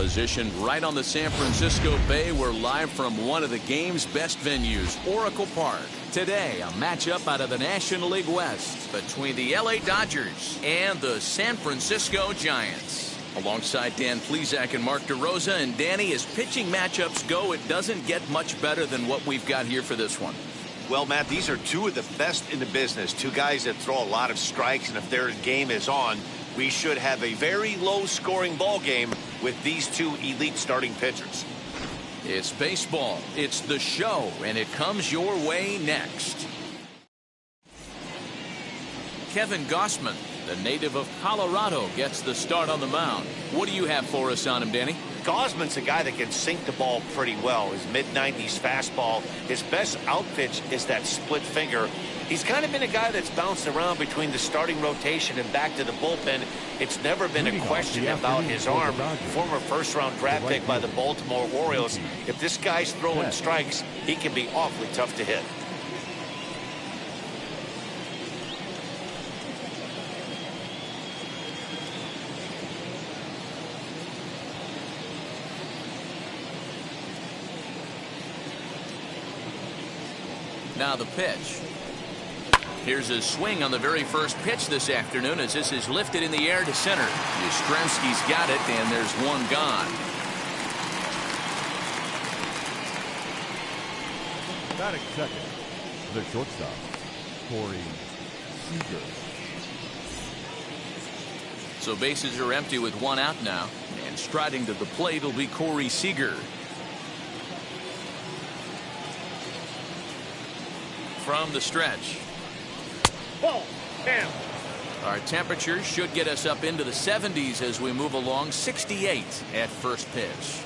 Positioned right on the San Francisco Bay, we're live from one of the game's best venues, Oracle Park. Today, a matchup out of the National League West between the LA Dodgers and the San Francisco Giants. Alongside Dan Plesac and Mark DeRosa. And Danny, as pitching matchups go, it doesn't get much better than what we've got here for this one. Well, Matt, these are two of the best in the business. Two guys that throw a lot of strikes, and if their game is on, we should have a very low-scoring ball game with these two elite starting pitchers. It's baseball. It's the show, and it comes your way next. Kevin Gausman, the native of Colorado, gets the start on the mound. What do you have for us on him, Danny? Gausman's a guy that can sink the ball pretty well. His mid-90s fastball. His best out pitch is that split finger. He's kind of been a guy that's bounced around between the starting rotation and back to the bullpen. It's never been a question about his arm. Former first-round draft pick by the Baltimore Orioles. If this guy's throwing strikes, he can be awfully tough to hit. Now the pitch. Here's a swing on the very first pitch this afternoon as this is lifted in the air to center. Yastrzemski's got it, and there's one gone. Batting second, the shortstop, Corey Seager. So bases are empty with one out now, and striding to the plate will be Corey Seager. From the stretch. Ball, down. Our temperatures should get us up into the 70s as we move along. 68 at first pitch.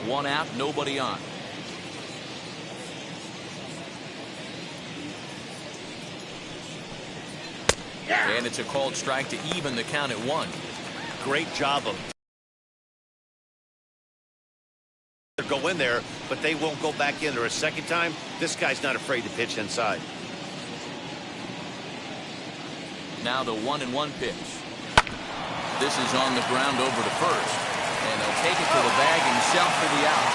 One out, nobody on. And it's a called strike to even the count at one. Great job of go in there, but they won't go back in there a second time. This guy's not afraid to pitch inside. Now the 1-1 pitch. This is on the ground over to first, and he'll take it to the bag himself for the out.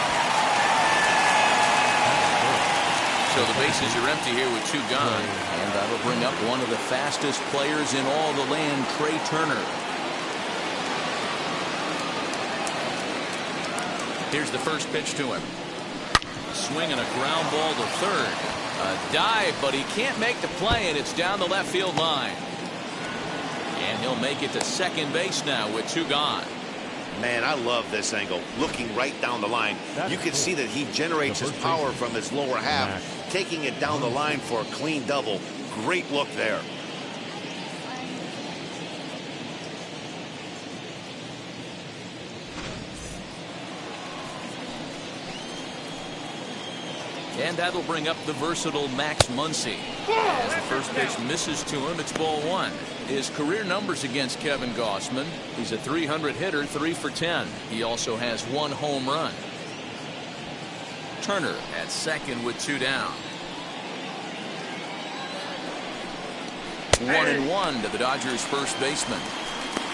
So the bases are empty here with two gone, and that'll bring up one of the fastest players in all the land, Trey Turner. Here's the first pitch to him. Swing and a ground ball to third. A dive, but he can't make the play, and it's down the left field line. And he'll make it to second base now with two gone. Man, I love this angle. Looking right down the line. You can see that he generates his power from his lower half, taking it down the line for a clean double. Great look there. And that'll bring up the versatile Max Muncy. As the first pitch misses to him, it's ball one. His career numbers against Kevin Gausman: he's a .300 hitter, 3 for 10. He also has one home run. Turner at second with two down. 1-1 to the Dodgers first baseman.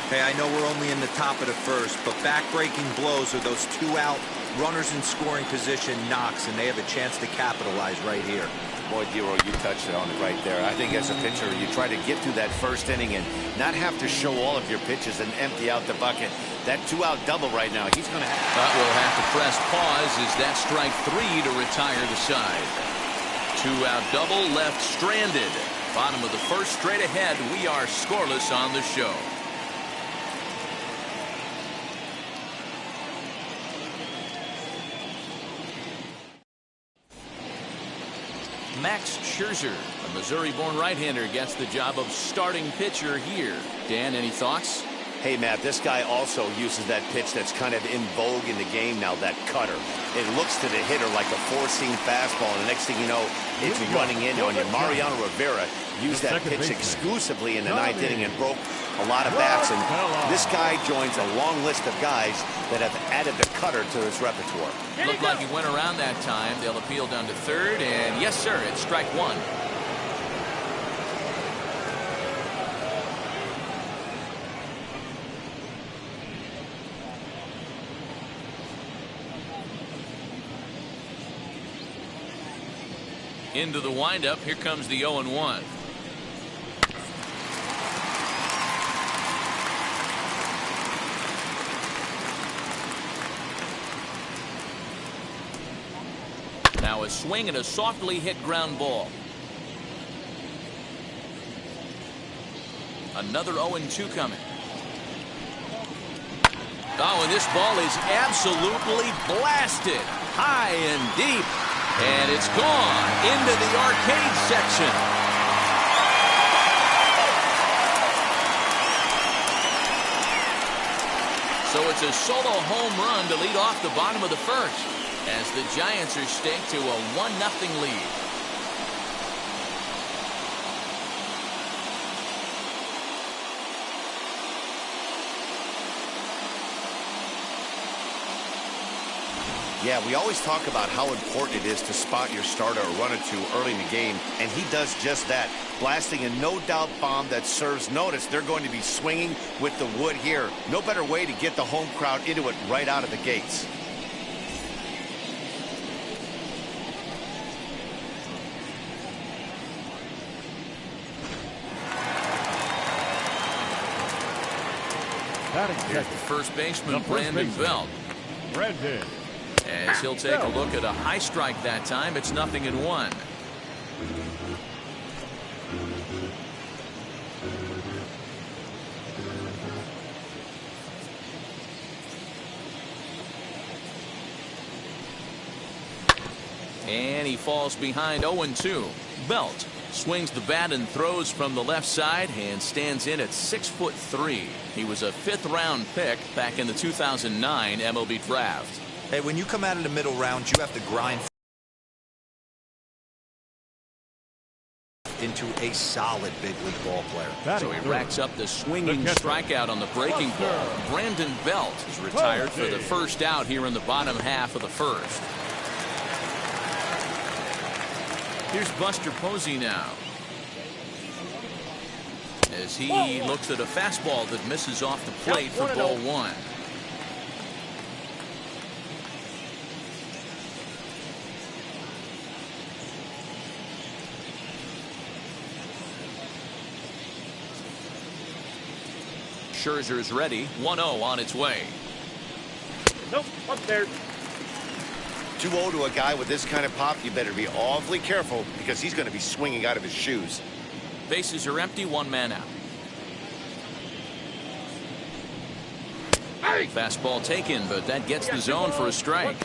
Hey, I know we're only in the top of the first, but back-breaking blows are those two out runners in scoring position knocks, and they have a chance to capitalize right here. Boy, Dero, you touched it on it right there. I think as a pitcher, you try to get through that first inning and not have to show all of your pitches and empty out the bucket. That two-out double right now, he's going to have... But we'll have to press pause as that strike three to retire the side. Two-out double left stranded. Bottom of the first, straight ahead. We are scoreless on the show. Max Scherzer, a Missouri-born right-hander, gets the job of starting pitcher here. Dan, any thoughts? Hey, Matt, this guy also uses that pitch that's kind of in vogue in the game now, that cutter. It looks to the hitter like a four-seam fastball, and the next thing you know, it's running in on you. Mariano Rivera used that pitch exclusively in the ninth inning and broke a lot of bats, and this guy joins a long list of guys that have added the cutter to his repertoire. Looked like he went around that time. They'll appeal down to third, and yes, sir, it's strike one. Into the windup. Here comes the 0-1. Now a swing and a softly hit ground ball. Another 0-2 coming. Oh, and this ball is absolutely blasted high and deep. And it's gone into the arcade section. So it's a solo home run to lead off the bottom of the first, as the Giants are staked to a 1-0 lead. Yeah, we always talk about how important it is to spot your starter or run it to early in the game, and he does just that, blasting a no-doubt bomb that serves notice. They're going to be swinging with the wood here. No better way to get the home crowd into it right out of the gates. Here's the first baseman, Brandon Belt. Brandon. As he'll take a look at a high strike that time. It's 0-1. And he falls behind 0-2. Belt swings the bat and throws from the left side and stands in at 6'3". He was a 5th-round pick back in the 2009 MLB draft. Hey, when you come out of the middle round, you have to grind into a solid big league ball player. So he racks up the swinging strikeout on the breaking ball. Brandon Belt is retired for the first out here in the bottom half of the first. Here's Buster Posey now, as he looks at a fastball that misses off the plate for ball 1. Scherzer's ready. 1-0 on its way. Nope, up there. 2-0 to a guy with this kind of pop, you better be awfully careful, because he's going to be swinging out of his shoes. Bases are empty, 1 man out. Fastball taken, but that gets the zone for a strike.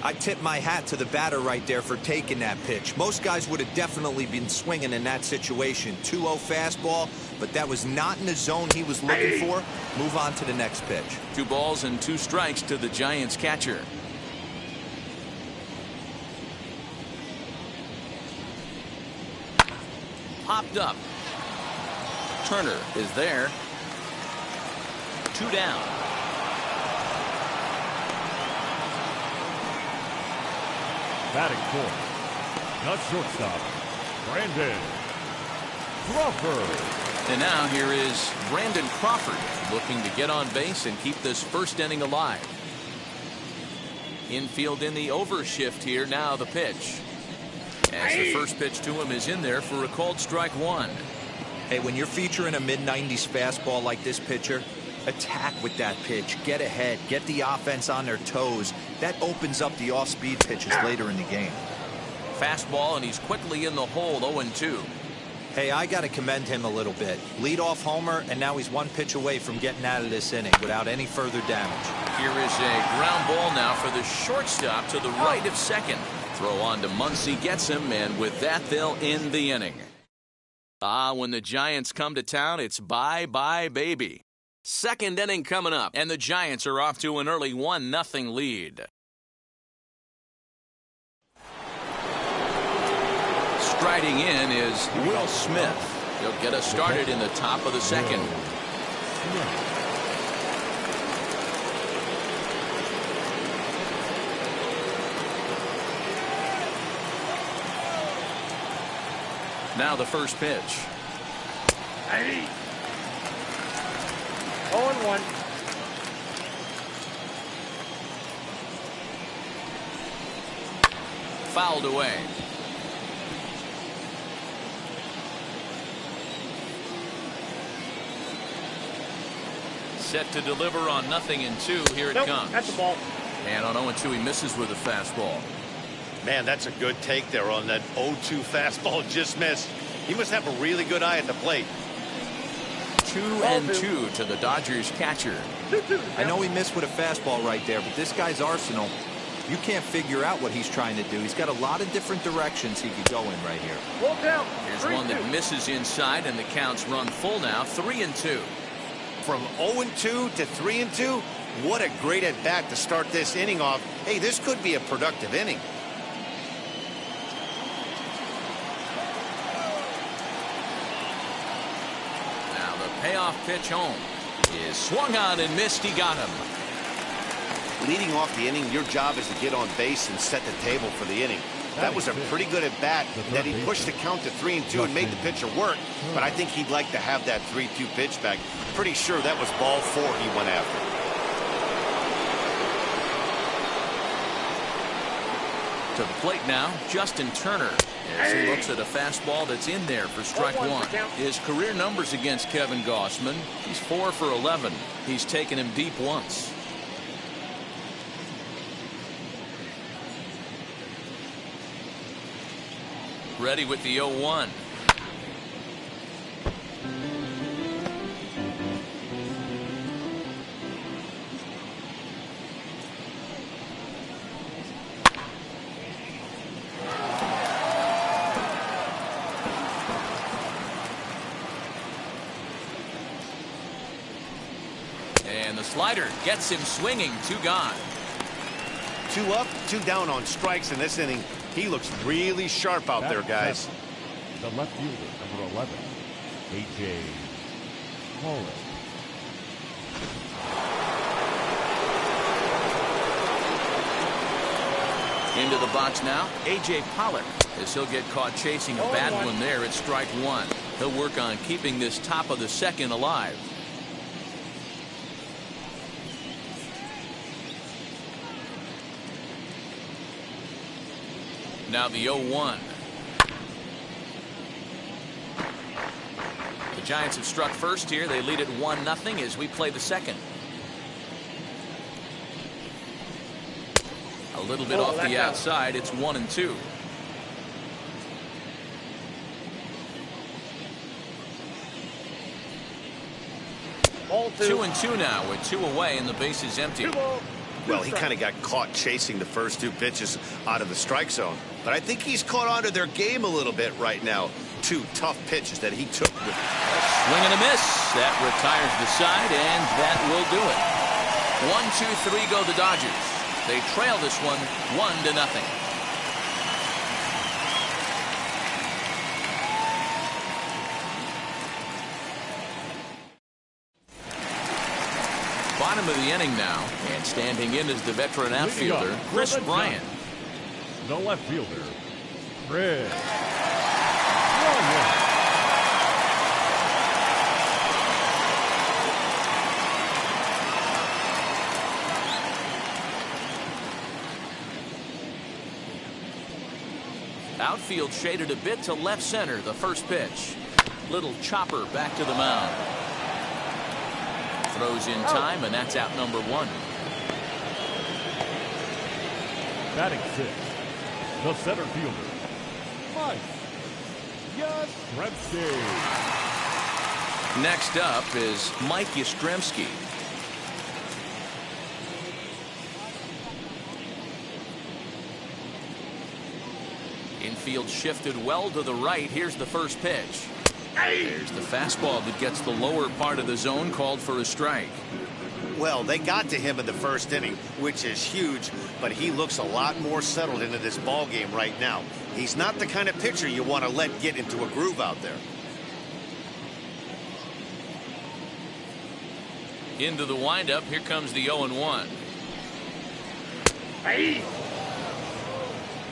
I tip my hat to the batter right there for taking that pitch. Most guys would have definitely been swinging in that situation. 2-0 fastball, but that was not in the zone he was looking for. Move on to the next pitch. 2 balls and 2 strikes to the Giants catcher. Popped up. Turner is there. 2 down. Batting fourth, not shortstop, Brandon Crawford. And now here is Brandon Crawford, looking to get on base and keep this first inning alive. Infield in the overshift here. Now the pitch, as the first pitch to him is in there for a called strike 1. Hey, when you're featuring a mid-90s fastball like this pitcher, attack with that pitch. Get ahead. Get the offense on their toes. That opens up the off-speed pitches later in the game. Fastball, and he's quickly in the hole. 0-2. Hey, I got to commend him a little bit. Lead-off homer, and now he's 1 pitch away from getting out of this inning without any further damage. Here is a ground ball now for the shortstop to the right of second. Throw on to Muncy, gets him, and with that, they'll end the inning. When the Giants come to town, it's bye-bye, baby. Second inning coming up, and the Giants are off to an early 1-0 lead. Striding in is Will Smith. He'll get us started in the top of the second. Now the first pitch. 0-1. Fouled away. set to deliver on 0-2. Here it Nope, comes. that's the ball. And on 0-2, he misses with a fastball. Man, that's a good take there on that 0-2 fastball. Just missed. He must have a really good eye at the plate. 2-2 to the Dodgers catcher. I know he missed with a fastball right there, but this guy's arsenal, you can't figure out what he's trying to do. He's got a lot of different directions he could go in right here. Roll down. Here's one that misses inside, and the count's run full now. 3-2. From 0-2 to 3-2, what a great at bat to start this inning off. Hey, this could be a productive inning. Now the payoff pitch home is swung on and missed. He got him. Leading off the inning, your job is to get on base and set the table for the inning. That was a pretty good at bat that he pushed the count to 3-2 and made the pitcher work. But I think he'd like to have that 3-2 pitch back. Pretty sure that was ball 4 he went after. To the plate now, Justin Turner, as he looks at a fastball that's in there for strike one. His career numbers against Kevin Gossman, he's 4 for 11. He's taken him deep once. Ready with the 0-1. And the slider gets him swinging. 2 gone. 2 up, 2 down on strikes in this inning. He looks really sharp out there, guys. The left fielder, number 11, A.J. Pollock. Into the box now, A.J. Pollock, as he'll get caught chasing a bad one there at strike one. He'll work on keeping this top of the second alive. Now the 0-1. The Giants have struck first here. They lead it 1-0 as we play the second. A little bit off the outside. It's 1-2. Ball 2-2 now with 2 away and the base is empty. Well, he kind of got caught chasing the first 2 pitches out of the strike zone. But I think he's caught onto their game a little bit right now. 2 tough pitches that he took. Swing and a miss. That retires the side, and that will do it. 1-2-3 go the Dodgers. They trail this one 1-0. Bottom of the inning now, and standing in is the veteran outfielder, Chris Bryant. The left fielder, Chris Bryant. Outfield shaded a bit to left center, the first pitch. Little chopper back to the mound. Throws in time, and that's out number 1. Batting 6th, the center fielder, Mike Yastrzemski. Next up is Mike Yastrzemski. Infield shifted well to the right. Here's the first pitch. There's the fastball that gets the lower part of the zone, called for a strike. Well, they got to him in the first inning, which is huge, but he looks a lot more settled into this ball game right now. He's not the kind of pitcher you want to let get into a groove out there. Into the windup. Here comes the 0-1.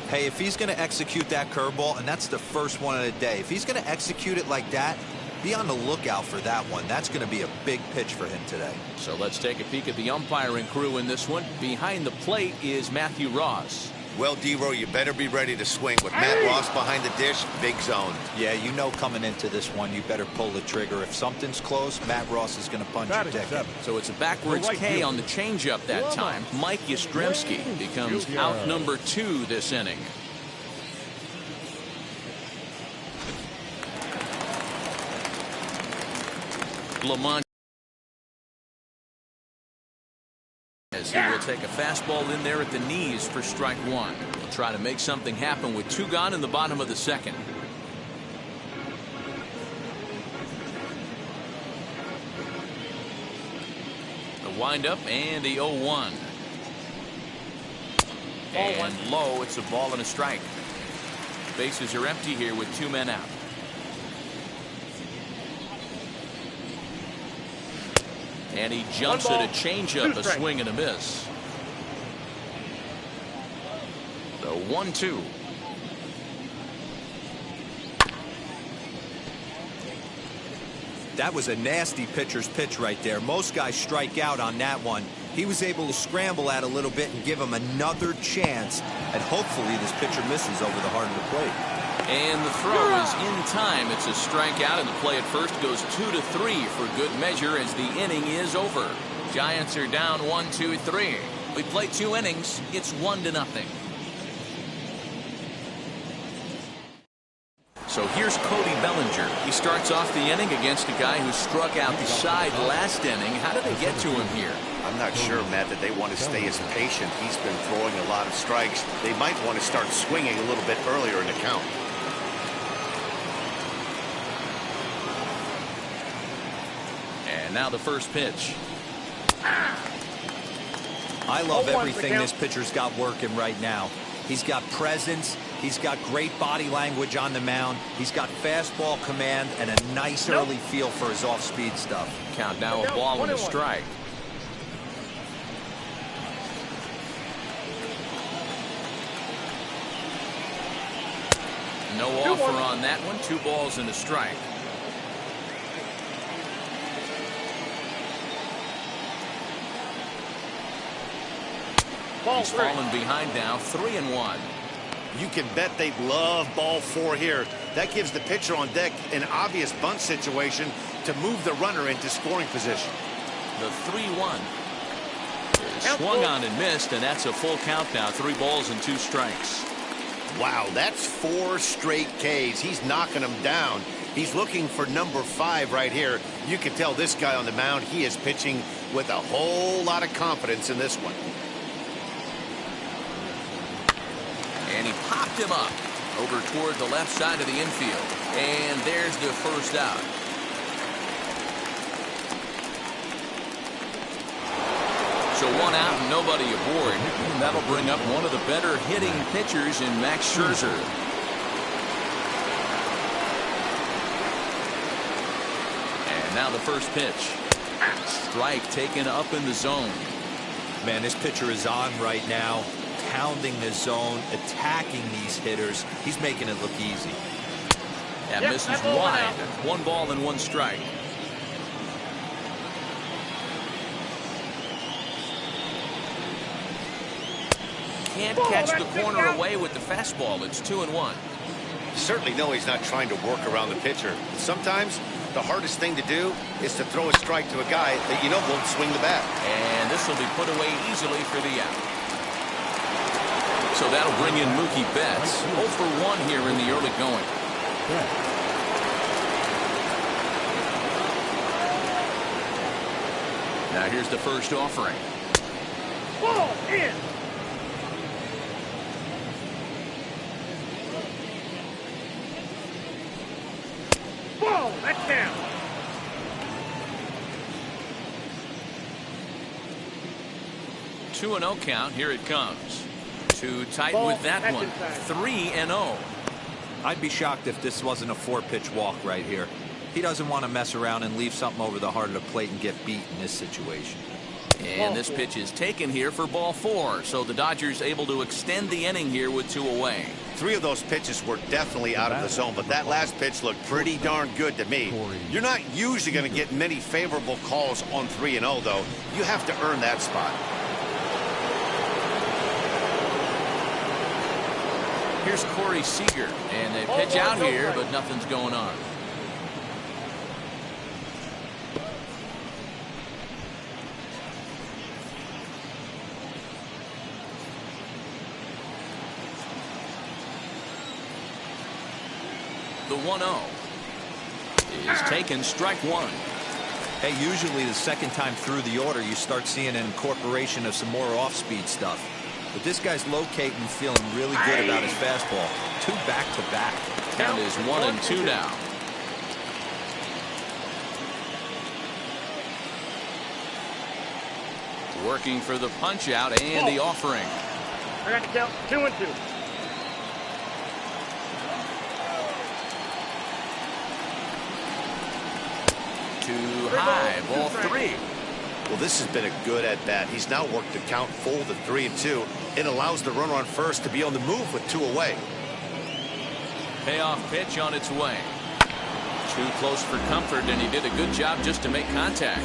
Hey, if he's going to execute that curveball, and that's the first one of the day, if he's going to execute it like that, be on the lookout for that one. That's going to be a big pitch for him today. So let's take a peek at the umpiring crew in this one. Behind the plate is Matthew Ross. Well, D-Row, you better be ready to swing. With Matt Ross behind the dish, big zone. Yeah, you know coming into this one, you better pull the trigger. If something's close, Matt Ross is going to punch your ticket. So it's a backwards K on the changeup that time. Mike Yastrzemski becomes out number 2 this inning. Lamont, as he will take a fastball in there at the knees for strike 1. He'll try to make something happen with 2 gone in the bottom of the second. The windup and the 0-1. And low, it's a ball and a strike. Bases are empty here with 2 men out. And he jumps at a changeup, a swing and a miss. The 1-2. That was a nasty pitcher's pitch right there. Most guys strike out on that one. He was able to scramble at a little bit and give him another chance. And hopefully this pitcher misses over the heart of the plate. And the throw is in time. It's a strikeout, and the play at first goes 2-3 for good measure as the inning is over. Giants are down 1-2-3. We play 2 innings. It's 1-0. So here's Cody Bellinger. He starts off the inning against a guy who struck out the side last inning. How did they get to him here? I'm not sure, Matt, that they want to stay as patient. He's been throwing a lot of strikes. They might want to start swinging a little bit earlier in the count. And now the first pitch. I love everything this pitcher's got working right now. He's got presence. He's got great body language on the mound. He's got fastball command and a nice early feel for his off-speed stuff. Count now a ball and a strike. No offer on that one. 2 balls and a strike. He's fallen behind now, 3-1. You can bet they love ball 4 here. That gives the pitcher on deck an obvious bunt situation to move the runner into scoring position. The 3-1 swung on and missed, and that's a full count now. 3 balls and 2 strikes. Wow, that's 4 straight Ks. He's knocking them down. He's looking for number 5 right here. You can tell this guy on the mound, he is pitching with a whole lot of confidence in this one. And he popped him up over toward the left side of the infield. And there's the first out. So 1 out and nobody aboard. And that'll bring up one of the better hitting pitchers in Max Scherzer. And now the first pitch. Strike taken up in the zone. Man, this pitcher is on right now. Pounding the zone, attacking these hitters. He's making it look easy. That misses wide. 1 ball and 1 strike. Can't catch the corner away with the fastball. It's 2-1. You certainly know he's not trying to work around the pitcher. Sometimes the hardest thing to do is to throw a strike to a guy that you know won't swing the bat. And this will be put away easily for the out. So that'll bring in Mookie Betts. 0 for 1 here in the early going. Now here's the first offering. Ball in. Ball, that's down. Two 2-0 count. Here it comes. Too tight with that one. 3-0. I'd be shocked if this wasn't a 4-pitch walk right here. He doesn't want to mess around and leave something over the heart of the plate and get beat in this situation. And this pitch is taken here for ball 4. So the Dodgers able to extend the inning here with 2 away. 3 of those pitches were definitely out of the zone, but that last pitch looked pretty darn good to me. You're not usually going to get many favorable calls on 3-0, though. You have to earn that spot. Here's Corey Seager, and they pitch out here, but nothing's going on. The 1-0 is taken, strike one. Hey, usually the second time through the order, you start seeing an incorporation of some more off-speed stuff. But this guy's locating and feeling really good about his fastball. 2 back-to-back. Count is 1-2 now. Working for the punch out and the offering. I got to count 2-2. Too high, ball 3. Well, this has been a good at-bat. He's now worked the count full to 3-2. It allows the runner on first to be on the move with 2 away. Payoff pitch on its way. Too close for comfort, and he did a good job just to make contact.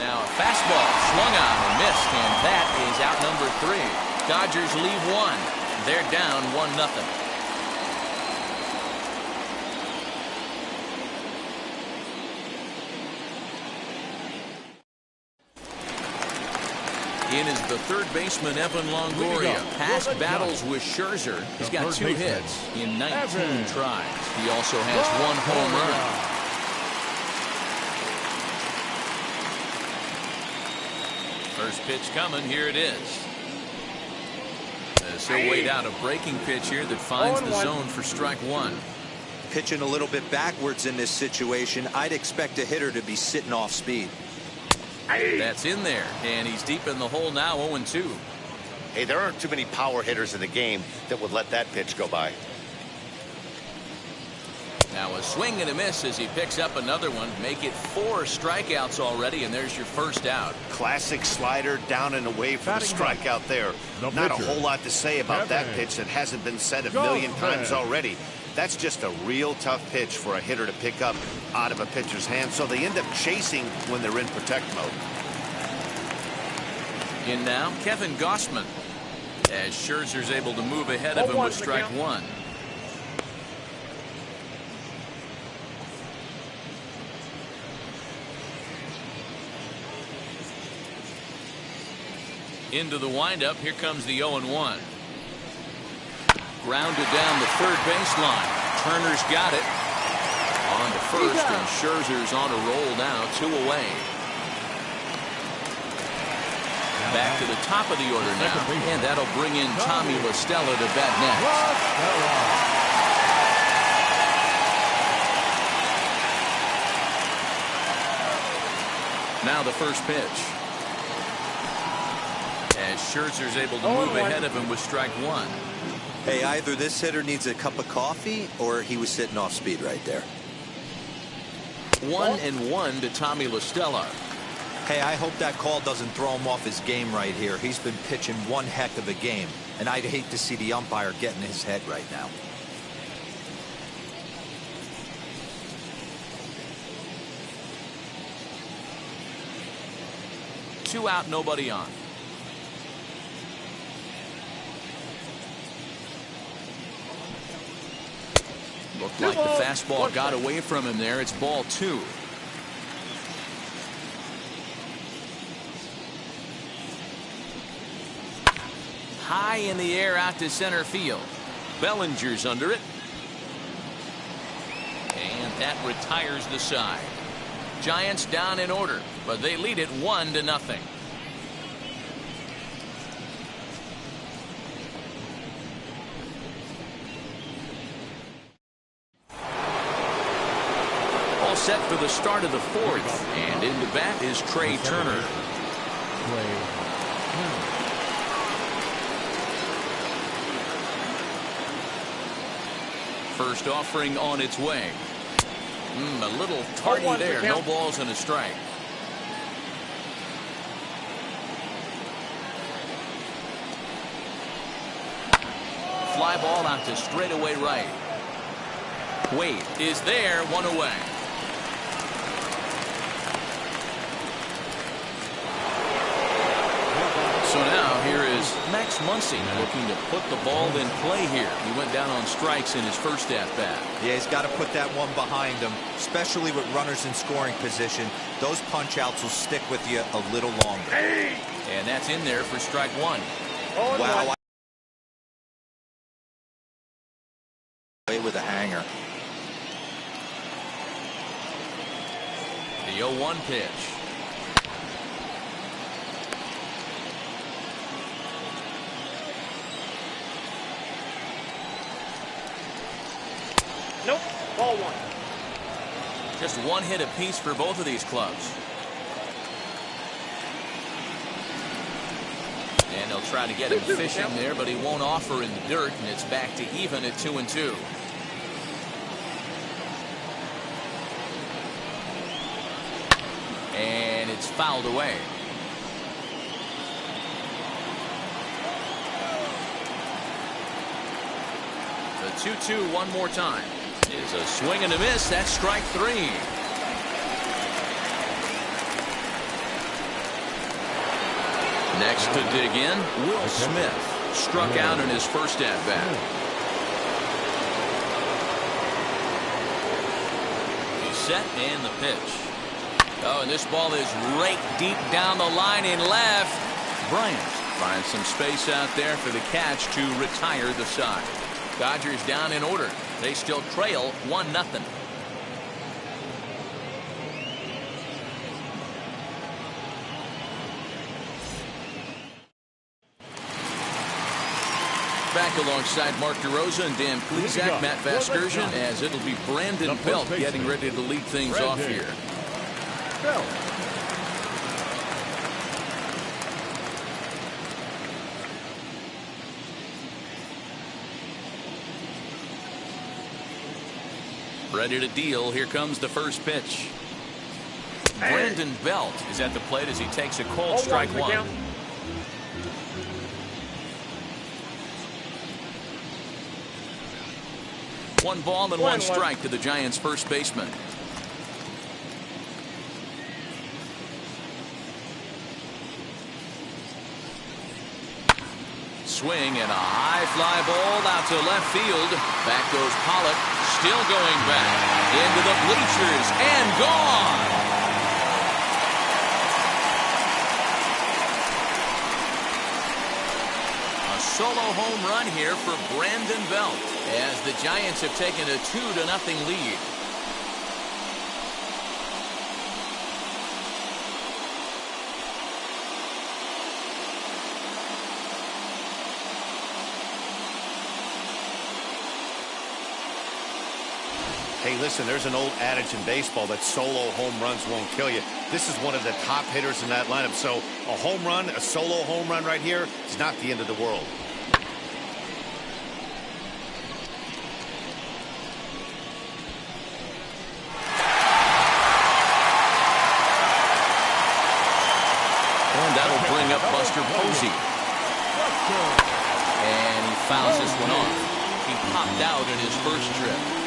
Now a fastball swung on and missed, and that is out number 3. Dodgers leave 1. They're down 1-0. In is the third baseman, Evan Longoria. Past battles with Scherzer. He's got 2 hits in 19 tries. He also has 1 home run. First pitch coming. Here it is. As he'll wait out a breaking pitch here that finds the zone for strike 1. Pitching a little bit backwards in this situation, I'd expect a hitter to be sitting off speed. That's in there, and he's deep in the hole now, 0-2. Hey, there aren't too many power hitters in the game that would let that pitch go by. Now a swing and a miss as he picks up another one. Make it 4 strikeouts already, and there's your first out. Classic slider down and away for the strikeout there. Not a whole lot to say about that pitch that hasn't been said a million times already. That's just a real tough pitch for a hitter to pick up out of a pitcher's hand, so they end up chasing when they're in protect mode. In now, Kevin Gossman, as Scherzer's able to move ahead of him with strike 1. Into the windup, here comes the 0-1. Grounded down the third baseline. Turner's got it. On to first, and Scherzer's on a roll now, 2 away. Back to the top of the order now, and that'll bring in Tommy La Stella to bat next. Now the first pitch. As Scherzer's able to move ahead of him with strike 1. Hey, either this hitter needs a cup of coffee or he was sitting off speed right there. 1-1 to Tommy La Stella. Hey, I hope that call doesn't throw him off his game right here. He's been pitching one heck of a game, and I'd hate to see the umpire get in his head right now. Two out, nobody on. Looked like the fastball got away from him there. It's ball 2. High in the air out to center field. Bellinger's under it. And that retires the side. Giants down in order, but they lead it 1-0. All set for the start of the 4th, and into bat is Trey Turner. First offering on its way. A little tardy there. No balls and a strike. Fly ball out to straightaway right. Wade is there, 1 away. So now here is Max Muncy looking to put the ball in play here. He went down on strikes in his first at-bat. Yeah, he's got to put that one behind him, especially with runners in scoring position. Those punch-outs will stick with you a little longer. And that's in there for strike one. Wow. Away with a hanger. The 0-1 pitch. Nope. Ball one. Just one hit apiece for both of these clubs. And they'll try to get him fishing there, but he won't offer in the dirt, and it's back to even at 2-2. And it's fouled away. The 2-2 one more time. Is a swing and a miss. That's strike three. Next to dig in, Will Smith. Struck out in his first at-bat. He's set and the pitch. Oh, and this ball is raked deep down the line in left. Bryant finds some space out there for the catch to retire the side. Dodgers down in order. They still trail 1-0. Back alongside Mark DeRosa and Dan Klezak, Matt Vasgersian, as it'll be Brandon Belt getting ready to lead things off here. Ready to deal. Here comes the first pitch. Brandon Belt is at the plate as he takes a cold strike one. One ball and one strike to the Giants' first baseman. Swing and a high fly ball out to left field. Back goes Pollock, still going back into the bleachers and gone. A solo home run here for Brandon Belt as the Giants have taken a 2-0 lead. Hey, listen, there's an old adage in baseball that solo home runs won't kill you. This is one of the top hitters in that lineup. So a home run, a solo home run right here is not the end of the world. And that'll bring up Buster Posey. And he fouls this one off. He popped out in his first trip.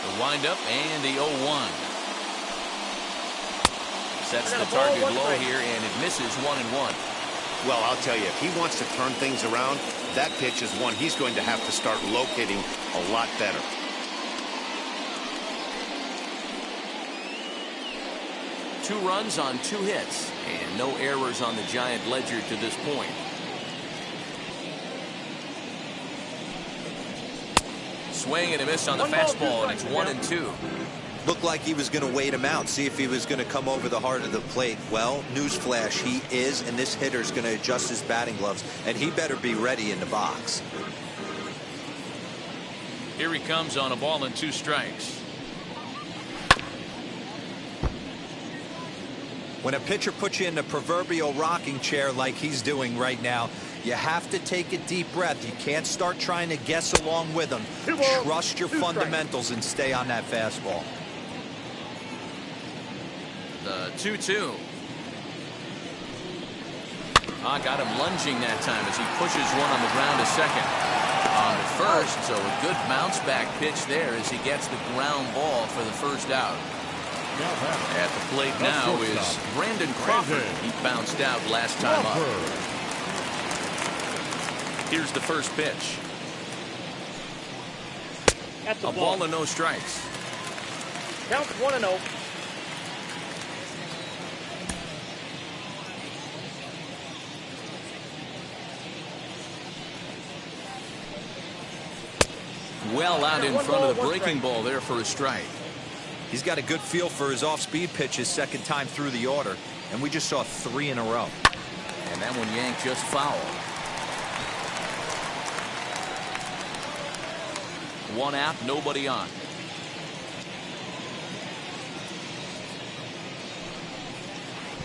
The windup and the 0-1. Sets the target low here, and it misses 1-1. Well, I'll tell you, if he wants to turn things around, that pitch is one he's going to have to start locating a lot better. Two runs on two hits, and no errors on the Giant ledger to this point. Swing and a miss on the fastball, and it's 1-2. Looked like he was going to wait him out, see if he was going to come over the heart of the plate. Well, newsflash, he is, and this hitter's going to adjust his batting gloves, and he better be ready in the box. Here he comes on a ball and 2 strikes. When a pitcher puts you in the proverbial rocking chair like he's doing right now, you have to take a deep breath. You can't start trying to guess along with him. Trust your fundamentals and stay on that fastball. The 2-2. Got him lunging that time as he pushes one on the ground to second. On to first, so a good bounce back pitch there as he gets the ground ball for the first out. At the plate now is Brandon Crawford. He bounced out last time up. Here's the first pitch. That's A ball and no strikes. Count 1-0. Well out in front of the breaking ball there for a strike. He's got a good feel for his off-speed pitch his second time through the order, and we just saw 3 in a row. And that one yanked just foul. 1 out, nobody on.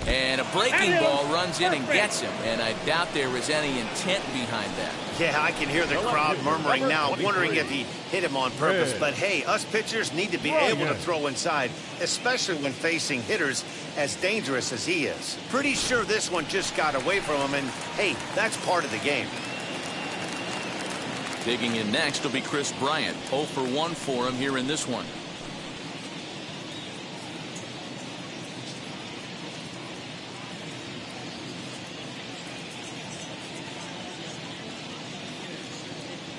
And a breaking ball runs in and gets him, and I doubt there was any intent behind that. Yeah, I can hear the crowd murmuring now, wondering if he hit him on purpose. But hey, us pitchers need to be able to throw inside, especially when facing hitters as dangerous as he is. Pretty sure this one just got away from him, and hey, that's part of the game. Digging in next will be Chris Bryant. 0 for 1 for him here in this one.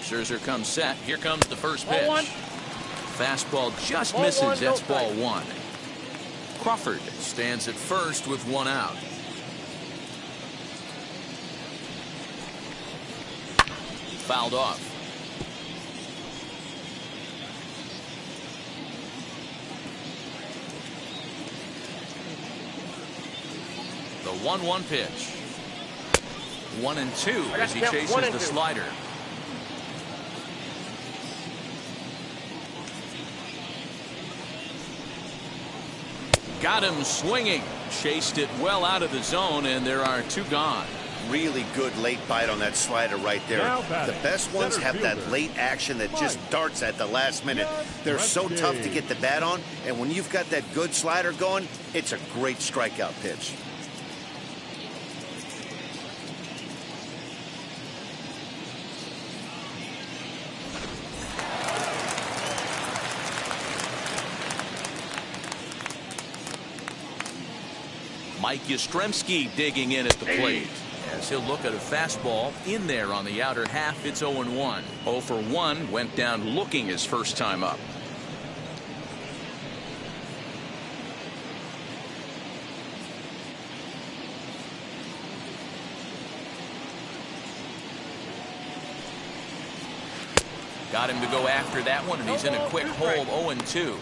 Scherzer comes set. Here comes the first pitch. Fastball just misses. That's ball 1. Crawford stands at first with 1 out. Fouled off. The 1-1 pitch. 1-2 as he chases the slider. Got him swinging. Chased it well out of the zone, and there are 2 gone. Really good late bite on that slider right there. The best ones have that late action that just darts at the last minute. They're so tough to get the bat on, and when you've got that good slider going, it's a great strikeout pitch. Mike Yastrzemski digging in at the plate as he'll look at a fastball in there on the outer half. It's 0-1. 0 for 1 went down looking his first time up. Got him to go after that one, and he's in a quick hole. 0-2.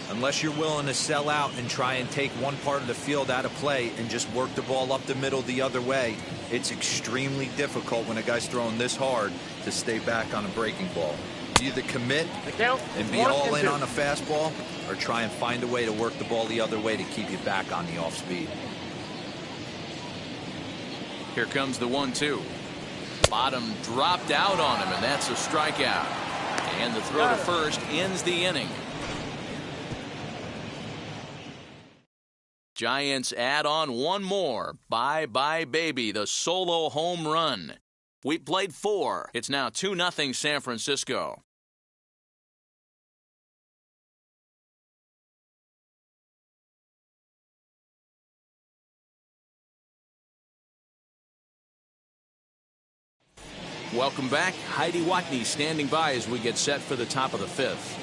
Unless you're willing to sell out and try and take one part of the field out of play and just work the ball up the middle the other way, it's extremely difficult when a guy's throwing this hard to stay back on a breaking ball. You either commit and be all in on a fastball or try and find a way to work the ball the other way to keep you back on the off speed. Here comes the 1-2. Bottom dropped out on him, and that's a strikeout. And the throw to first ends the inning. Giants add on 1 more. Bye-bye, baby, the solo home run. We played 4. It's now 2-0 San Francisco. Welcome back. Heidi Watney standing by as we get set for the top of the 5th.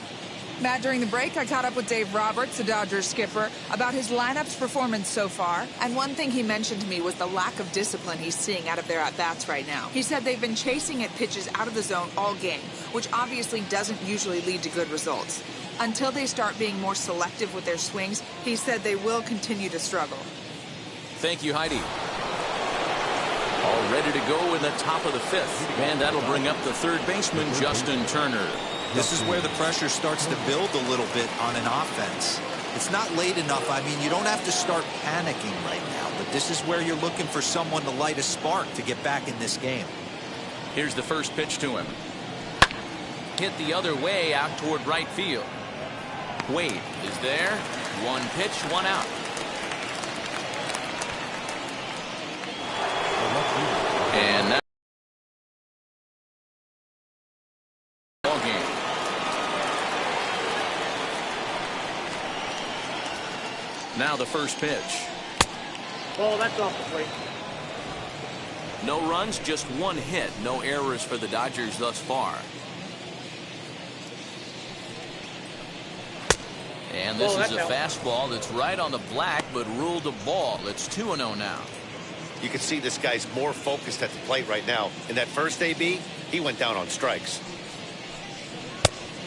Matt, during the break, I caught up with Dave Roberts, the Dodgers skipper, about his lineup's performance so far. And one thing he mentioned to me was the lack of discipline he's seeing out of their at-bats right now. He said they've been chasing at pitches out of the zone all game, which obviously doesn't usually lead to good results. Until they start being more selective with their swings, he said they will continue to struggle. Thank you, Heidi. All ready to go in the top of the 5th. And that'll bring up the third baseman, Justin Turner. This is where the pressure starts to build a little bit on an offense. It's not late enough. I mean, you don't have to start panicking right now, but this is where you're looking for someone to light a spark to get back in this game. Here's the first pitch to him. Hit the other way out toward right field. Wade is there. 1 pitch, 1 out. And Now the first pitch. Ball, that's off the plate. No runs, just one hit. No errors for the Dodgers thus far. And this is a fastball that's right on the black, but ruled a ball. It's 2-0 now. You can see this guy's more focused at the plate right now. In that first AB, he went down on strikes.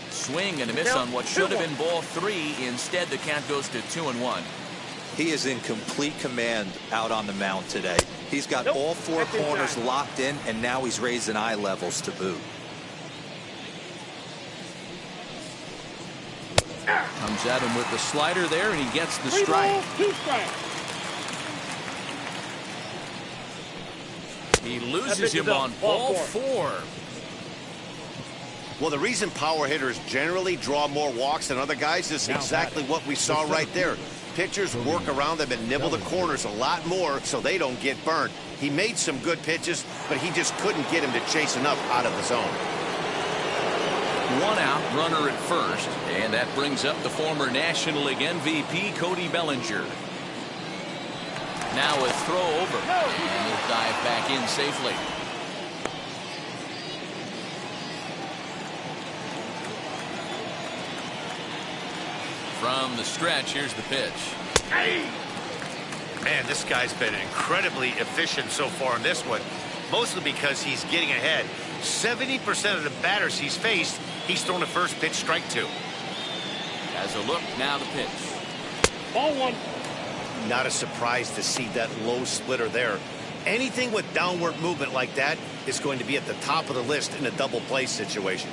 Swing and a miss on what should have been ball 3. Instead, the count goes to 2-1. He is in complete command out on the mound today. He's got all 4 corners locked in, and now he's raising eye levels to boot. Comes at him with the slider there, and he gets the strike. 2 strikes. He loses him on ball 4. Well, the reason power hitters generally draw more walks than other guys is exactly what we saw right there. Pitchers work around them and nibble the corners a lot more so they don't get burned. He made some good pitches, but he just couldn't get him to chase enough out of the zone. 1 out, runner at first, and that brings up the former National League MVP Cody Bellinger. Now a throw over, and he'll dive back in safely. From the stretch, here's the pitch. Man, this guy's been incredibly efficient so far in this one, mostly because he's getting ahead. 70% of the batters he's faced, he's thrown the first pitch strike to. As a look, now the pitch. Ball 1. Not a surprise to see that low splitter there. Anything with downward movement like that is going to be at the top of the list in a double play situation.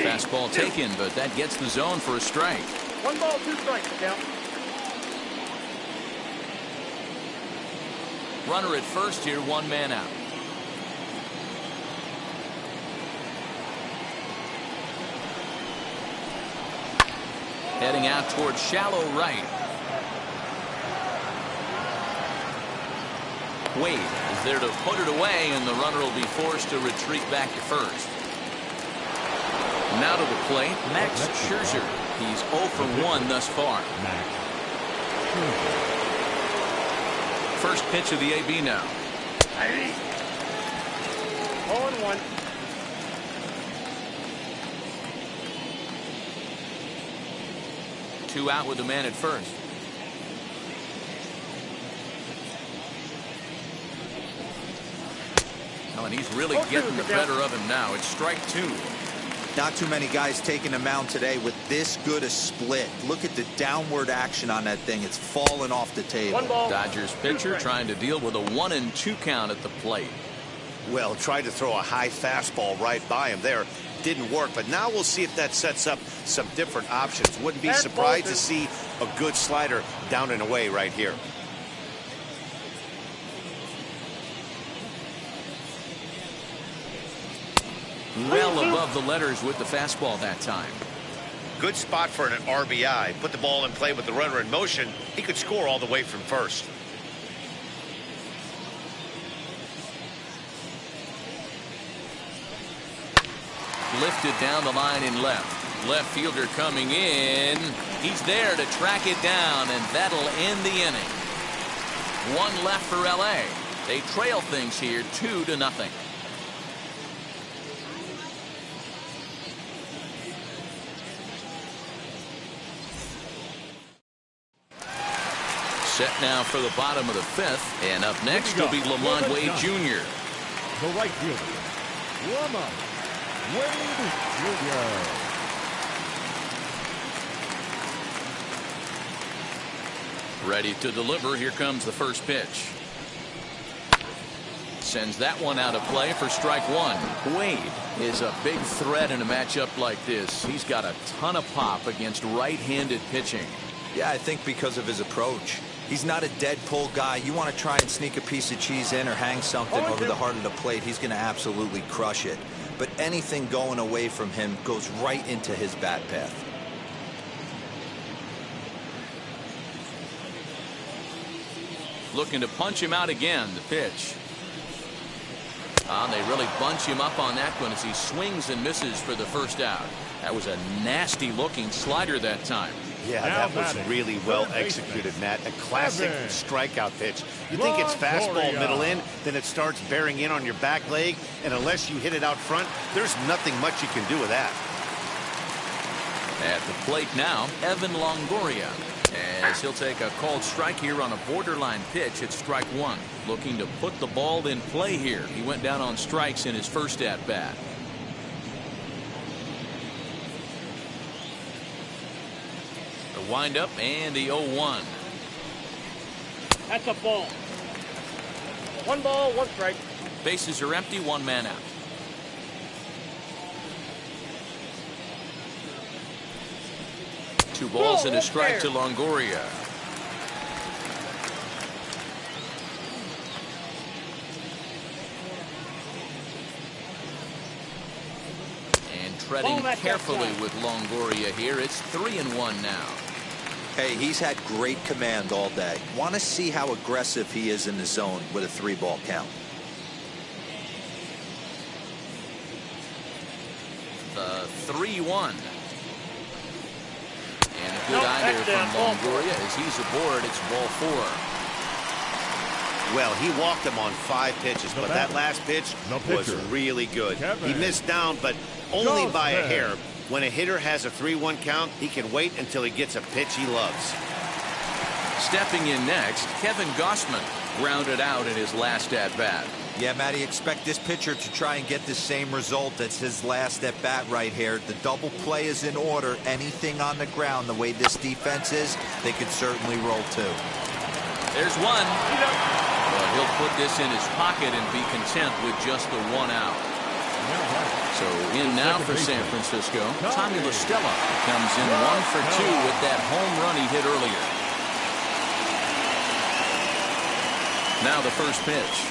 Fastball taken, but that gets the zone for a strike. 1 ball, 2 strikes, count. Runner at first here, 1 man out. Heading out towards shallow right. Wade is there to put it away, and the runner will be forced to retreat back to first. Now to the plate, Max Scherzer. He's 0 for 1 thus far. First pitch of the AB now. 0-1. Two out with the man at first. Oh, and he's really getting the better of him now. It's strike 2. Not too many guys taking the mound today with this good a split. Look at the downward action on that thing. It's falling off the table. 1 ball. Dodgers pitcher trying to deal with a 1-2 count at the plate. Well, tried to throw a high fastball right by him there. Didn't work, but now we'll see if that sets up some different options. Wouldn't be surprised to see a good slider down and away right here. Well above the letters with the fastball that time. Good spot for an RBI. Put the ball in play with the runner in motion. He could score all the way from first. Lifted down the line in left. Left fielder coming in. He's there to track it down, and that'll end the inning. 1 left for LA. They trail things here 2-0. Set now for the bottom of the 5th, and up next will be Lamont Wade Jr. The right fielder, Lamont Wade Jr. Ready to deliver. Here comes the first pitch. Sends that one out of play for strike 1. Wade is a big threat in a matchup like this. He's got a ton of pop against right-handed pitching. Yeah, I think because of his approach. He's not a dead pull guy. You want to try and sneak a piece of cheese in or hang something over the heart of the plate, he's going to absolutely crush it. But anything going away from him goes right into his bat path. Looking to punch him out again. The pitch. They really bunch him up on that one as he swings and misses for the first out. That was a nasty-looking slider that time. Yeah, Now that was batting, really well third baseman, executed, Matt. A classic Evan. strikeout pitch. You think it's fastball middle in, then it starts bearing in on your back leg, and unless you hit it out front, there's nothing much you can do with that. At the plate now, Evan Longoria, as he'll take a called strike here on a borderline pitch at strike one. Looking to put the ball in play here. He went down on strikes in his first at-bat. The windup and the 0-1. That's a ball. 1 ball, 1 strike. Bases are empty, 1 man out. Two balls and a strike to Longoria. And treading carefully with Longoria here. It's 3-1 now. Hey, he's had great command all day. Want to see how aggressive he is in the zone with a 3-ball count. The 3-1. And a good eye there from Longoria as he's aboard. It's ball 4. Well, he walked him on 5 pitches, but that last pitch was really good. He missed down, but only by a hair. When a hitter has a 3-1 count, he can wait until he gets a pitch he loves. Stepping in next, Kevin Gausman grounded out in his last at-bat. Yeah, Matty, expect this pitcher to try and get the same result as his last at-bat right here. The double play is in order. Anything on the ground, the way this defense is, they could certainly roll too. There's one. Well, he'll put this in his pocket and be content with just the 1 out. So in now for San Francisco, Tommy La Stella comes in 1 for 2 with that home run he hit earlier. Now the first pitch.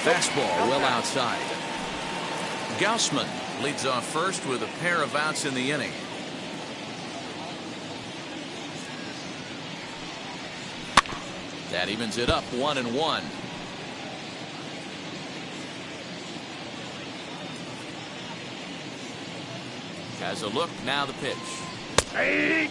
Fastball well outside. Gausman leads off first with a pair of outs in the inning. That evens it up 1-1. Has a look, now the pitch. 3-2.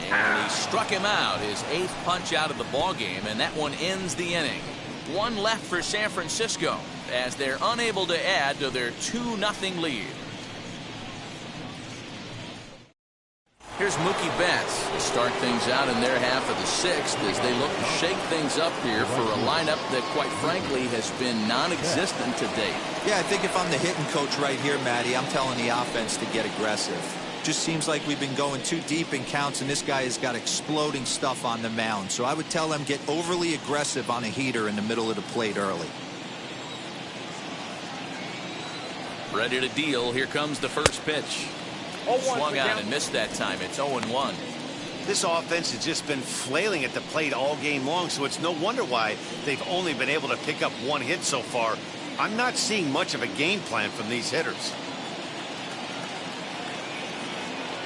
And he struck him out, his 8th punch out of the ball game, and that one ends the inning. 1 left for San Francisco as they're unable to add to their 2-0 lead. Here's Mookie Betts to start things out in their half of the 6th as they look to shake things up here for a lineup that, quite frankly, has been non-existent to date. Yeah, I think if I'm the hitting coach right here, Matty, I'm telling the offense to get aggressive. Just seems like we've been going too deep in counts, and this guy has got exploding stuff on the mound. So I would tell them get overly aggressive on a heater in the middle of the plate early. Ready to deal. Here comes the first pitch. Swung out and missed that time. It's 0-1. This offense has just been flailing at the plate all game long, so it's no wonder why they've only been able to pick up 1 hit so far. I'm not seeing much of a game plan from these hitters.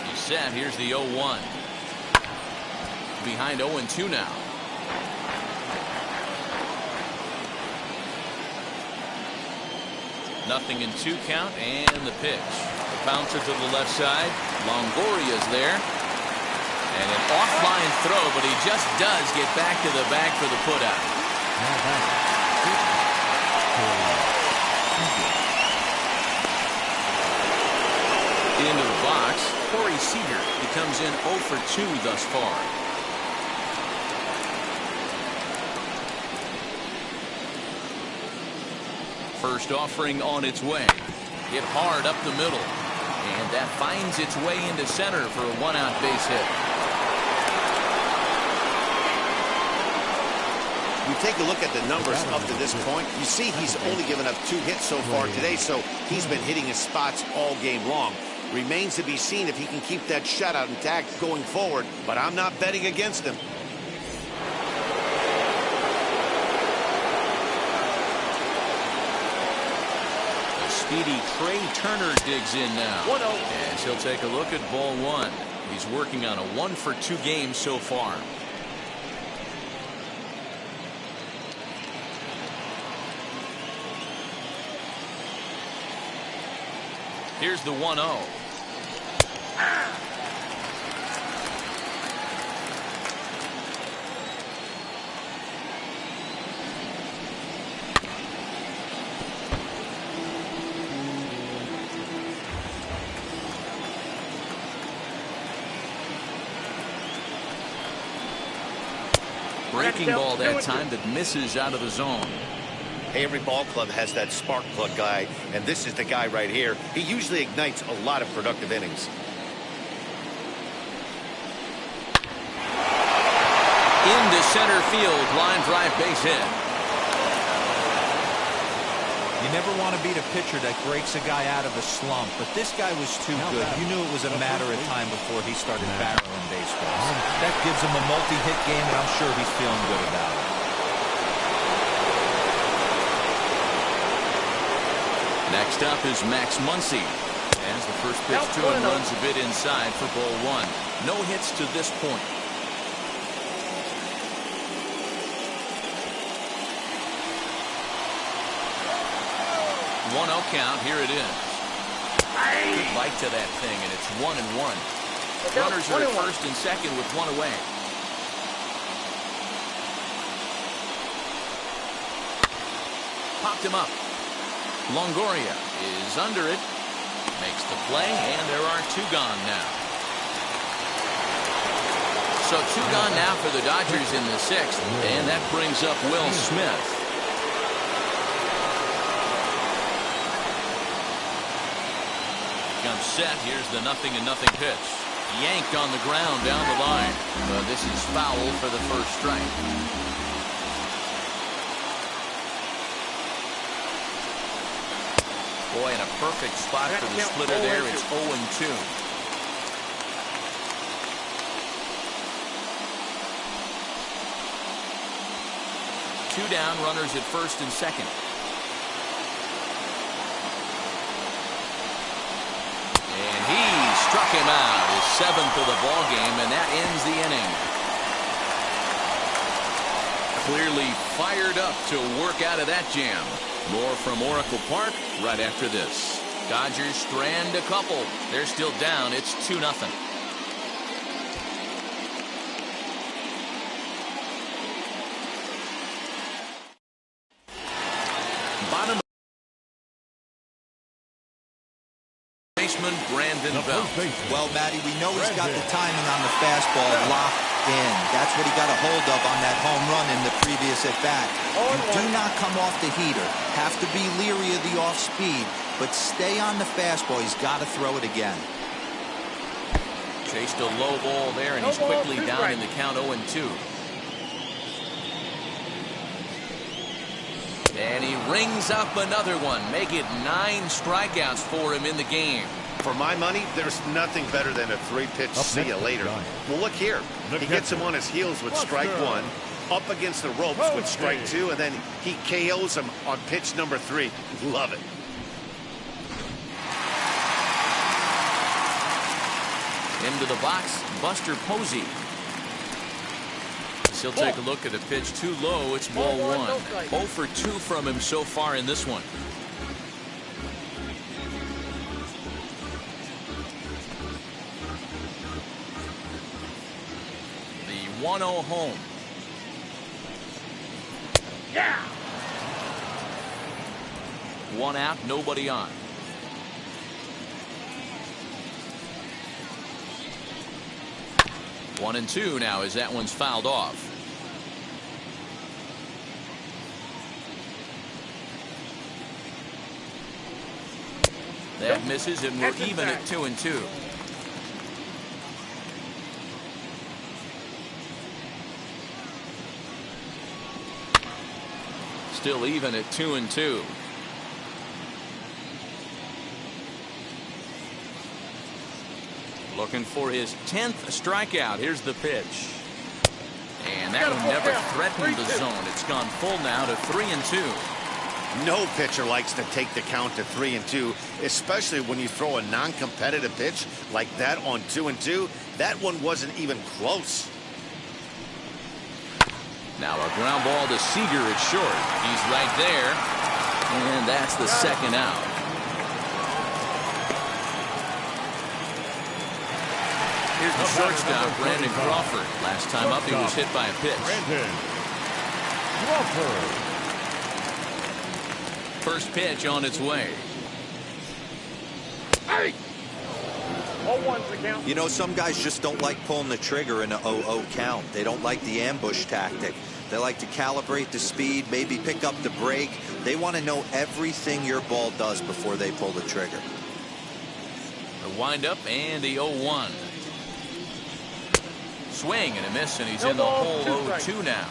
He's set. Here's the 0-1. Behind 0-2 now. Nothing in 2 count, and the pitch. The bouncer to the left side. Longoria's there. And an offline throw, but he just does get back to the bag for the putout. Into the box, Corey Seager. He comes in 0 for 2 thus far. First offering on its way. Hit hard up the middle. And that finds its way into center for a 1-out base hit. You take a look at the numbers up to this point. You see he's only given up 2 hits so far today, so he's been hitting his spots all game long. Remains to be seen if he can keep that shutout intact going forward, but I'm not betting against him. speedy Trey Turner digs in now. 1-0. And he'll take a look at ball one. He's working on a 1-for-2 game so far. Here's the 1-0. Breaking ball that time that misses out of the zone. Hey, every ball club has that spark plug guy, and this is the guy right here. He usually ignites a lot of productive innings. Into center field, line drive, base hit. You never want to beat a pitcher that breaks a guy out of a slump, but this guy was too good. You knew it was a matter of time before he started barreling baseballs. That gives him a multi-hit game, and I'm sure he's feeling good about it. Next up is Max Muncy. As the first pitch to him runs a bit inside for ball one. No hits to this point. 1-0 count. Here it is. Good bite to that thing, and it's 1-1. Runners are at first and second with one away. Popped him up. Longoria is under it. Makes the play, and there are two gone now. So two gone now for the Dodgers in the sixth, and that brings up Will Smith. Comes set. Here's the 0-0 pitch. Yanked on the ground down the line. This is foul for the first strike. Boy, in a perfect spot for the splitter there. It's 0-2. Two down, runners at first and second. And he struck him out, his seventh of the ball game, and that ends the inning. Clearly fired up to work out of that jam. More from Oracle Park right after this. Dodgers strand a couple. They're still down. It's 2-0. Bottom baseman Brandon Belt. Well, Matty, we know he's got the timing on the fastball locked in. That's what he got a hold of on that home run in the previous at-bat. You do not come off the heater. Have to be leery of the off-speed, but stay on the fastball. He's got to throw it again. Chased a low ball there, and he's quickly down in the count 0-2. And he rings up another one. Make it 9 strikeouts for him in the game. For my money, there's nothing better than a 3-pitch see you later. Well, look here. He gets him on his heels with strike 1, up against the ropes with strike 2, and then he KOs him on pitch number 3. Love it. Into the box, Buster Posey. He'll take a look at a pitch too low. It's ball 1. 0 for 2 from him so far in this one. The 1-0 home. Yeah. 1 out, nobody on. One and 2 now as that one's fouled off. That misses, and we're even at 2-2. Still even at 2-2. Looking for his 10th strikeout. Here's the pitch. And that one never threatened the zone. It's gone full now to 3-2. No pitcher likes to take the count to 3-2, especially when you throw a non-competitive pitch like that on 2-2. That one wasn't even close. Now a ground ball to Seager at short. He's right there, and that's the second out. Here's the shortstop, Brandon Crawford. Last time up, he was hit by a pitch. Brandon Crawford. First pitch on its way. Hey! 0-1's the count. You know, some guys just don't like pulling the trigger in a 0-0 count. They don't like the ambush tactic. They like to calibrate the speed, maybe pick up the brake. They want to know everything your ball does before they pull the trigger. The windup and the 0-1. Swing and a miss, and he's in the hole 0-2 now.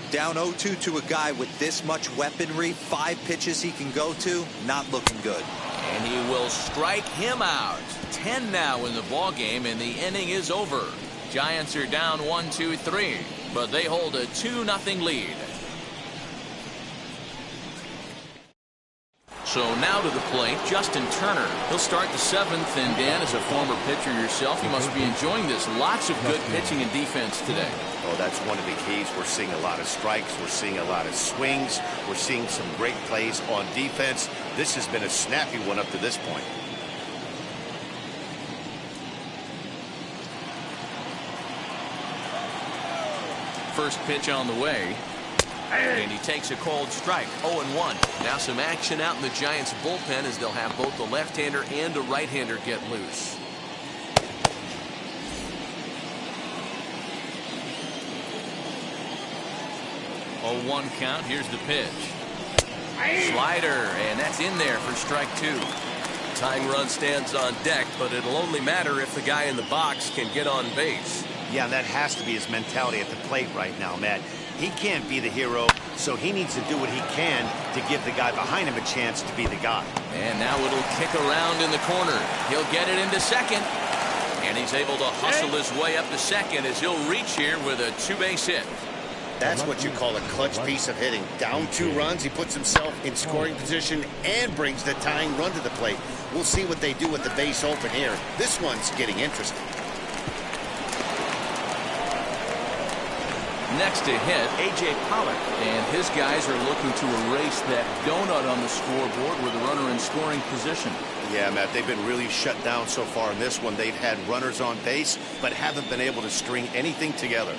Down 0-2 to a guy with this much weaponry, 5 pitches he can go to, not looking good. And he will strike him out. 10 now in the ball game, and the inning is over. Giants are down 1-2-3, but they hold a 2-0 lead. So now to the plate, Justin Turner. He'll start the 7th, and Dan, as a former pitcher yourself, you must be enjoying this. Lots of good pitching and defense today. Oh, that's one of the keys. We're seeing a lot of strikes. We're seeing a lot of swings. We're seeing some great plays on defense. This has been a snappy one up to this point. First pitch on the way. And he takes a cold strike. 0-1. Now some action out in the Giants bullpen as they'll have both the left-hander and a right-hander get loose. Oh, 1 count. Here's the pitch. Slider, and that's in there for strike 2. Tying run stands on deck, but it'll only matter if the guy in the box can get on base. Yeah, that has to be his mentality at the plate right now, Matt. He can't be the hero, so he needs to do what he can to give the guy behind him a chance to be the guy. And now it'll kick around in the corner. He'll get it into second. And he's able to hustle his way up to second as he'll reach here with a 2-base hit. That's what you call a clutch piece of hitting. Down 2 runs, he puts himself in scoring position and brings the tying run to the plate. We'll see what they do with the base open here. This one's getting interesting. Next to hit, A.J. Pollock, and his guys are looking to erase that donut on the scoreboard with a runner in scoring position. Yeah, Matt, they've been really shut down so far in this one. They've had runners on base, but haven't been able to string anything together.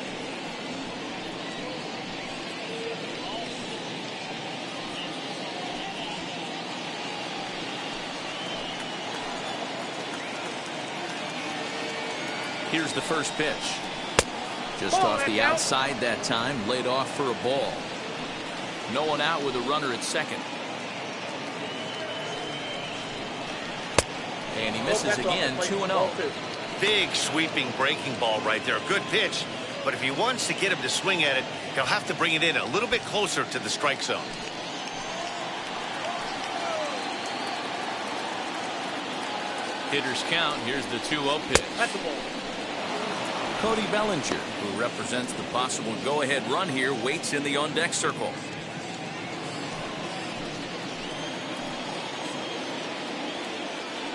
Here's the first pitch. Just off the outside that time, laid off for a ball. No one out with a runner at second. And he misses again, 2-0. Big sweeping breaking ball right there. Good pitch, but if he wants to get him to swing at it, he'll have to bring it in a little bit closer to the strike zone. Hitters count. Here's the 2-0 pitch. That's a ball. Cody Bellinger, who represents the possible go-ahead run here, waits in the on-deck circle.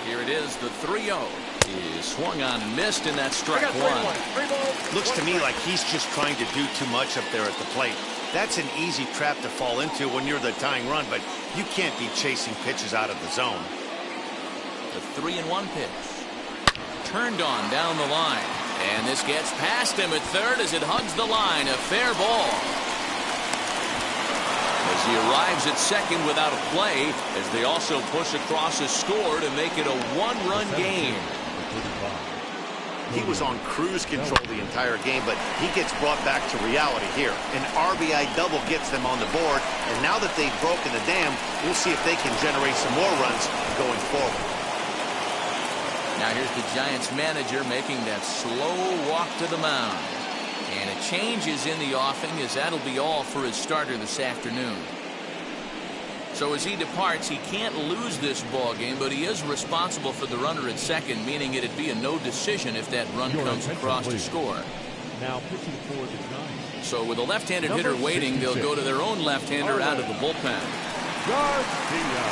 Here it is, the 3-0. He is swung on and missed, and that's strike 1. Looks to me like he's just trying to do too much up there at the plate. That's an easy trap to fall into when you're the tying run, but you can't be chasing pitches out of the zone. The 3-1 pitch. Turned on down the line. And this gets past him at third as it hugs the line. A fair ball. As he arrives at second without a play, as they also push across a score to make it a 1-run game. He was on cruise control the entire game, but he gets brought back to reality here. An RBI double gets them on the board, and now that they've broken the dam, we'll see if they can generate some more runs going forward. Now here's the Giants manager making that slow walk to the mound. And a change is in the offing, as that'll be all for his starter this afternoon. So as he departs, he can't lose this ball game, but he is responsible for the runner at second, meaning it'd be a no decision if that run comes across to score. Now pitching for the Giants. So with a left-handed hitter waiting, they'll go to their own left-hander out of the bullpen. Garcia.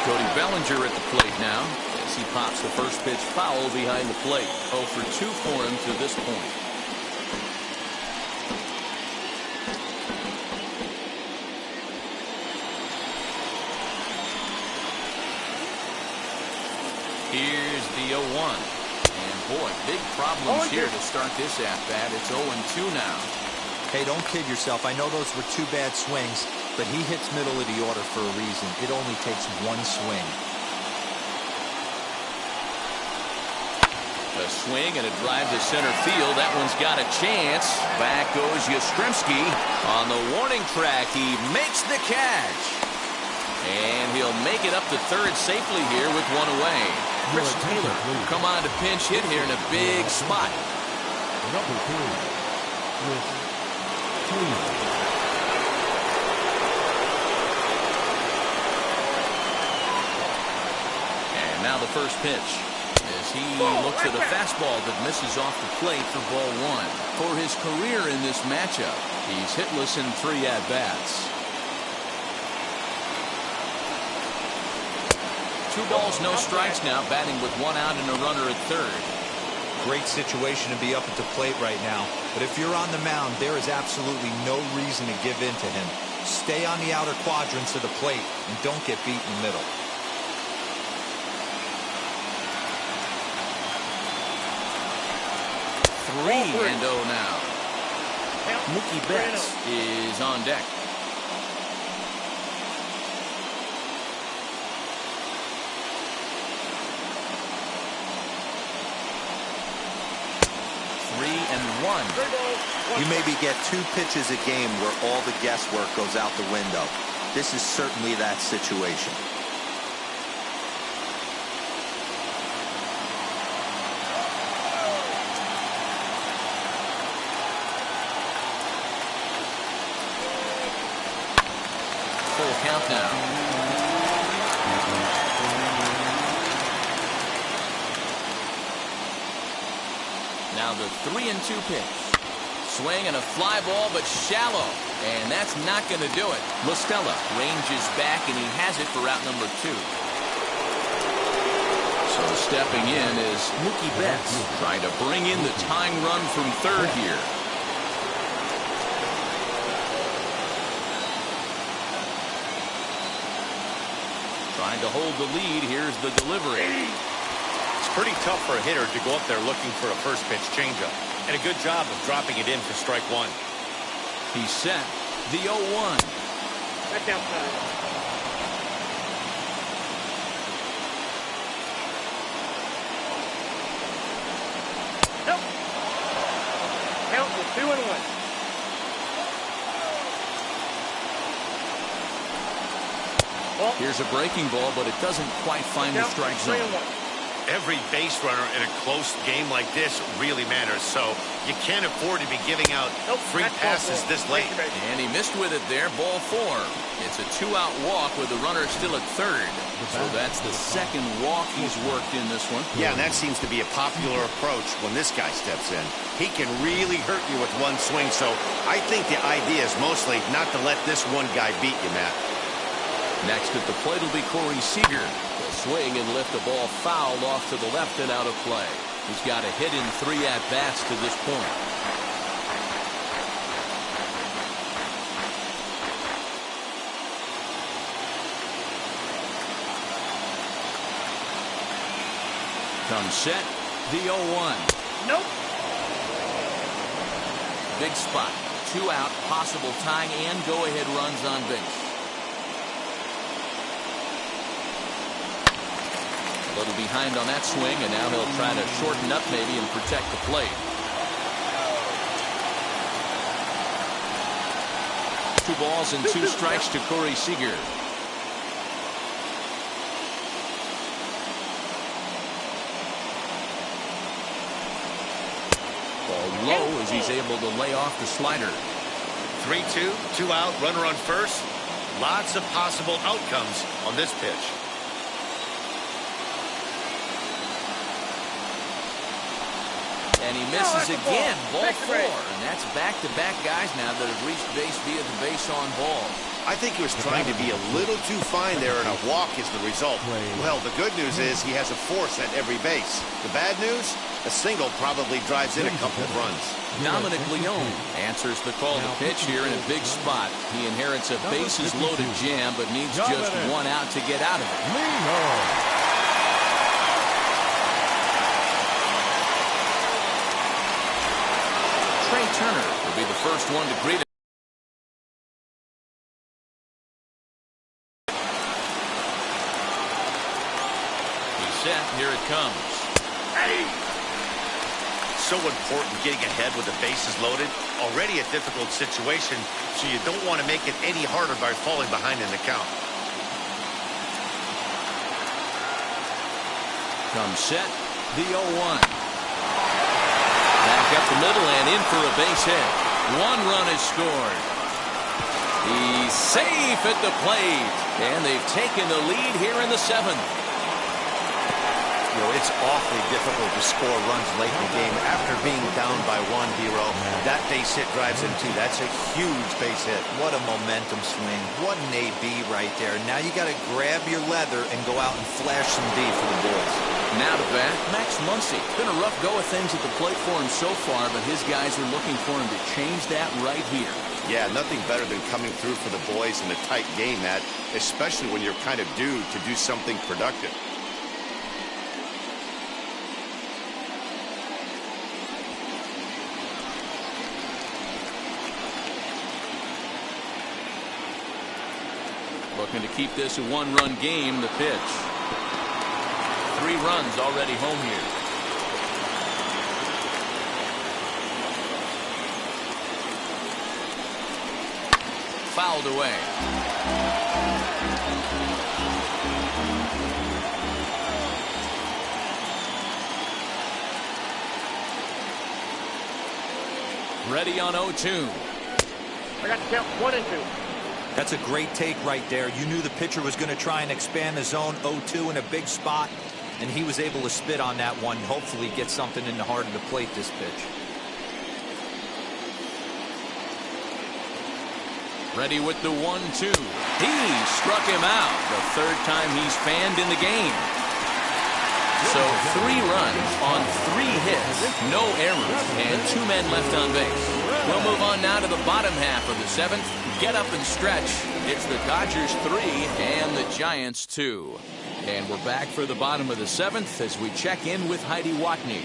Cody Bellinger at the plate now as he pops the first pitch foul behind the plate. 0 for 2 for him to this point. Here's the 0-1. And boy, big problems here to start this at-bat. It's 0-2 now. Hey, don't kid yourself. I know those were 2 bad swings, but he hits middle of the order for a reason. It only takes 1 swing. A swing and a drive to center field. That one's got a chance. Back goes Yastrzemski on the warning track. He makes the catch. And he'll make it up to third safely here with 1 away. Chris Taylor come on to pinch hit here in a big spot. Number 2, Chris Taylor. And now the first pitch as he looks at a fastball that misses off the plate for ball 1. For his career in this matchup, he's hitless in 3 at-bats. 2 balls, no strikes now, batting with 1 out and a runner at third. Great situation to be up at the plate right now. But if you're on the mound, there is absolutely no reason to give in to him. Stay on the outer quadrants of the plate and don't get beat in the middle. Three and 0 now. Mookie Betts is on deck. And 1. You maybe get 2 pitches a game where all the guesswork goes out the window. This is certainly that situation. Full count now. Now the 3-2 pitch. Swing and a fly ball, but shallow. And that's not going to do it. LaStella ranges back, and he has it for out number 2. So stepping in is Mookie Betts, trying to bring in the tying run from third here. Trying to hold the lead. Here's the delivery. It's pretty tough for a hitter to go up there looking for a first pitch changeup. And a good job of dropping it in for strike 1. He's set. The 0-1. Back outside. Nope. Count with 2 and 1. Well, here's a breaking ball, but it doesn't quite find the strike zone. Every base runner in a close game like this really matters, so you can't afford to be giving out free passes this late. And he missed with it there, ball 4. It's a 2-out walk with the runner still at third. So that's the second walk he's worked in this one. Yeah, and that seems to be a popular approach when this guy steps in. He can really hurt you with 1 swing, so I think the idea is mostly not to let this one guy beat you, Matt. Next at the plate will be Corey Seager. Swing and lift the ball foul off to the left and out of play. He's got a hit in 3 at-bats to this point. Comes set. The 0-1. Nope. Big spot. 2 out, possible tying and go-ahead runs on base. A little behind on that swing, and now he'll try to shorten up maybe and protect the plate. 2 balls and 2 strikes to Corey Seager. Ball low as he's able to lay off the slider. 3-2, 2 out, runner on first. Lots of possible outcomes on this pitch. misses again. Ball 4. And that's back-to-back guys now that have reached base via the base on ball. I think he was trying to be a little too fine there, and a walk is the result. Well, the good news is he has a force at every base. The bad news? A single probably drives in a couple of runs. Dominic Leone answers the call to pitch here in a big spot. He inherits a bases-loaded jam, but needs just one out to get out of it. Trey Turner will be the first one to greet him. He's set. Here it comes. So important getting ahead with the bases loaded. Already a difficult situation, so you don't want to make it any harder by falling behind in the count. Comes set. The 0-1. Back up the middle and in for a base hit. One run is scored. He's safe at the plate. And they've taken the lead here in the 7th. You know, it's awfully difficult to score runs late in the game after being down by 1-0. That base hit drives in 2. That's a huge base hit. What a momentum swing. What an AB right there. Now you got to grab your leather and go out and flash some D for the boys. Now to bat, Max Muncy. Been a rough go of things at the plate for him so far, but his guys are looking for him to change that right here. Yeah, nothing better than coming through for the boys in a tight game, Matt, especially when you're kind of due to do something productive. Looking to keep this a one-run game, the pitch. 3 runs already home here. Fouled away. Ready on 0-2. I got the count 1 and 2. That's a great take right there. You knew the pitcher was going to try and expand the zone. 0-2 in a big spot, and he was able to spit on that one. Hopefully get something in the heart of the plate this pitch. Ready with the 1-2. He struck him out. The 3rd time he's fanned in the game. So 3 runs on 3 hits, no errors, and 2 men left on base. We'll move on now to the bottom half of the 7th. Get up and stretch. It's the Dodgers 3 and the Giants 2. And we're back for the bottom of the 7th as we check in with Heidi Watney.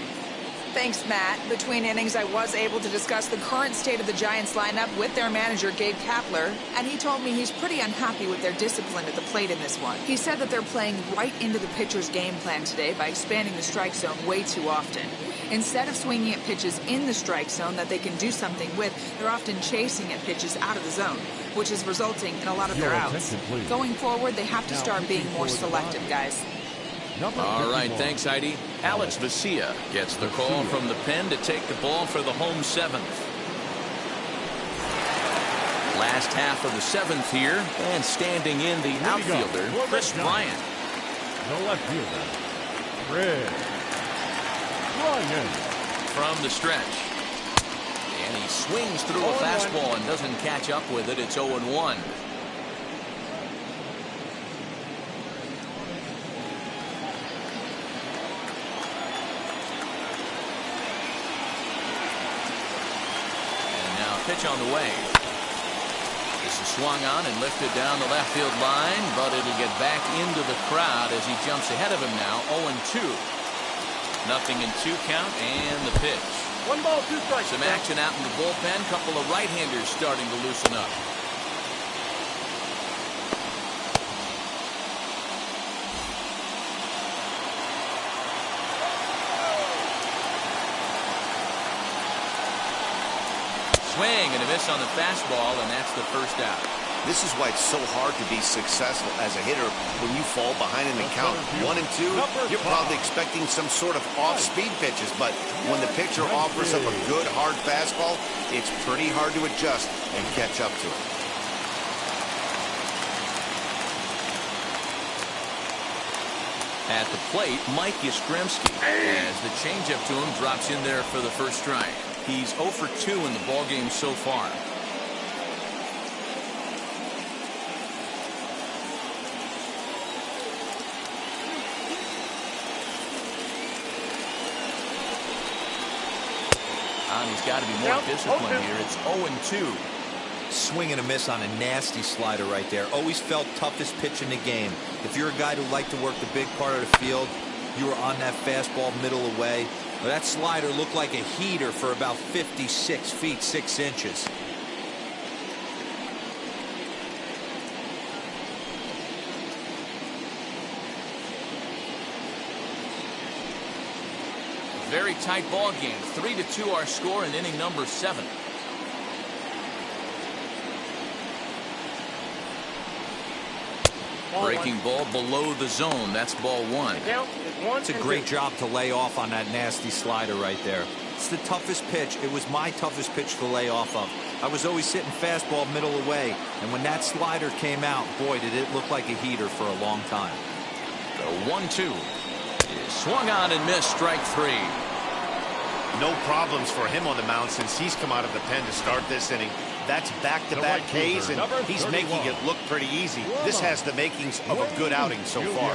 Thanks, Matt. Between innings, I was able to discuss the current state of the Giants lineup with their manager, Gabe Kapler, and he told me he's pretty unhappy with their discipline at the plate in this one. He said that they're playing right into the pitcher's game plan today by expanding the strike zone way too often. Instead of swinging at pitches in the strike zone that they can do something with, they're often chasing at pitches out of the zone, which is resulting in a lot of their outs. Going forward, they have to start being more selective, guys. All right, thanks, Heidi. Alex Vesia gets the call from the pen to take the ball for the home 7th. Last half of the 7th here, and standing in the outfielder, Chris Bryant. The left fielder, Chris Bryant. From the stretch. And he swings through a fastball and doesn't catch up with it. It's 0-1. Pitch on the way. This is swung on and lifted down the left field line, but it'll get back into the crowd as he jumps ahead of him now. 0-2. 0-2 count and the pitch. 1 ball, 2 strikes. Some action out in the bullpen. Couple of right-handers starting to loosen up. Swing and a miss on the fastball, and that's the first out. This is why it's so hard to be successful as a hitter when you fall behind in the count. 1 and 2, you're probably expecting some sort of off-speed pitches, but when the pitcher offers up a good, hard fastball, it's pretty hard to adjust and catch up to it. At the plate, Mike Yastrzemski, as the changeup to him drops in there for the first strike. He's 0 for 2 in the ballgame so far. He's got to be more disciplined here. It's 0-2. Swing and a miss on a nasty slider right there. Always felt toughest pitch in the game. If you're a guy who liked to work the big part of the field, you were on that fastball middle away. Well, that slider looked like a heater for about 56 feet 6 inches. Very tight ball game. 3-2 our score in inning number 7. Breaking ball below the zone. That's ball 1. It's a great job to lay off on that nasty slider right there. It's the toughest pitch. It was my toughest pitch to lay off of. I was always sitting fastball middle away, and when that slider came out, boy, did it look like a heater for a long time. The 1-2 is swung on and missed. Strike 3. No problems for him on the mound since he's come out of the pen to start this inning. That's back-to-back Ks, and he's making it look pretty easy. This has the makings of a good outing so far.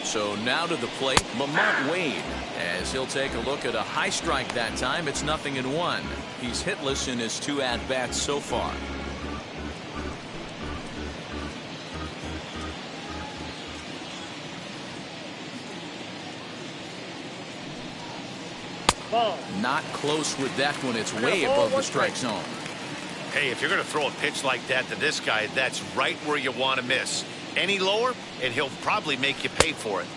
So now to the plate, Lamont Wade, as he'll take a look at a high strike that time. It's 0-1. He's hitless in his 2 at-bats so far. Not close with that one. It's way above the strike zone. Hey, if you're going to throw a pitch like that to this guy, that's right where you want to miss. Any lower, and he'll probably make you pay for it.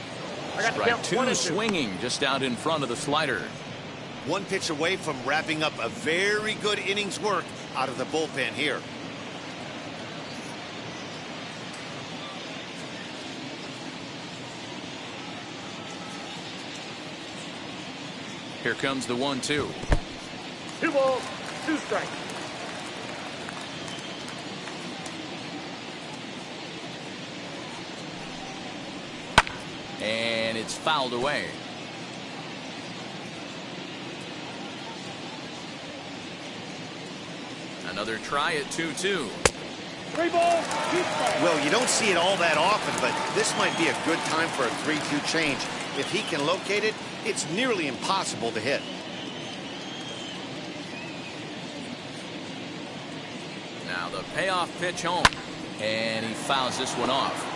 Strike 2 swinging just out in front of the slider. One pitch away from wrapping up a very good inning's work out of the bullpen here. Here comes the 1-2. 2 balls, 2 strikes. And it's fouled away. Another try at 2-2. 3 balls, 2 strikes. Well, you don't see it all that often, but this might be a good time for a 3-2 change. If he can locate it, it's nearly impossible to hit. Now the payoff pitch home, and he fouls this one off.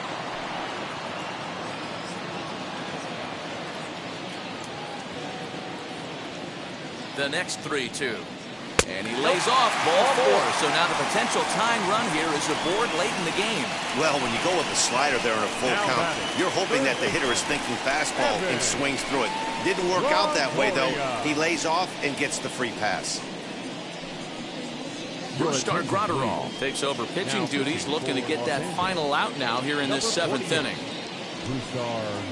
The next 3-2. And he lays off ball 4. So now the potential tying run here is aboard late in the game. Well, when you go with the slider there in a full count, you're hoping that the hitter is thinking fastball and swings through it. Didn't work out that way, though. He lays off and gets the free pass. Brustar Graterol takes over pitching duties, looking to get that final out now here in this 7th inning. Brustar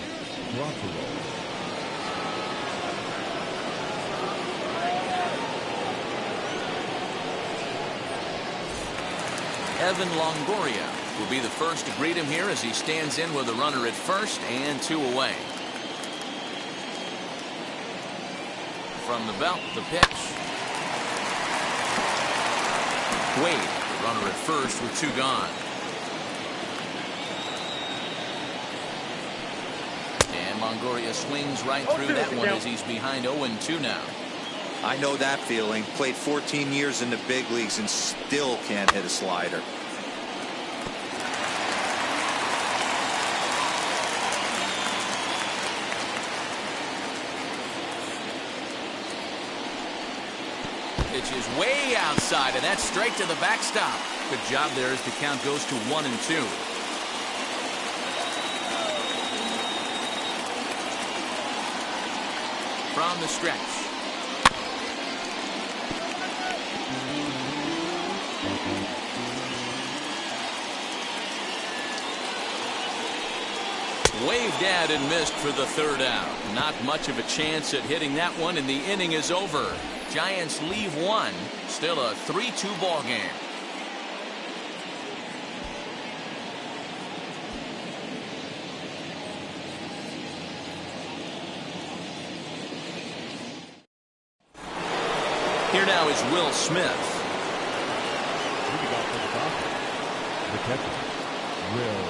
Graterol. Evan Longoria will be the first to greet him here as he stands in with a runner at first and 2 away. From the belt, the pitch. Wade, the runner at first with 2 gone. And Longoria swings right through that one as he's behind 0-2 now. I know that feeling. Played 14 years in the big leagues and still can't hit a slider. Pitch is way outside, and that's straight to the backstop. Good job there as the count goes to 1-2. From the stretch. Waved at and missed for the 3rd out. Not much of a chance at hitting that one, and the inning is over. Giants leave one. Still a 3-2 ball game. Here now is Will Smith. Leading off for the top, the catcher, Will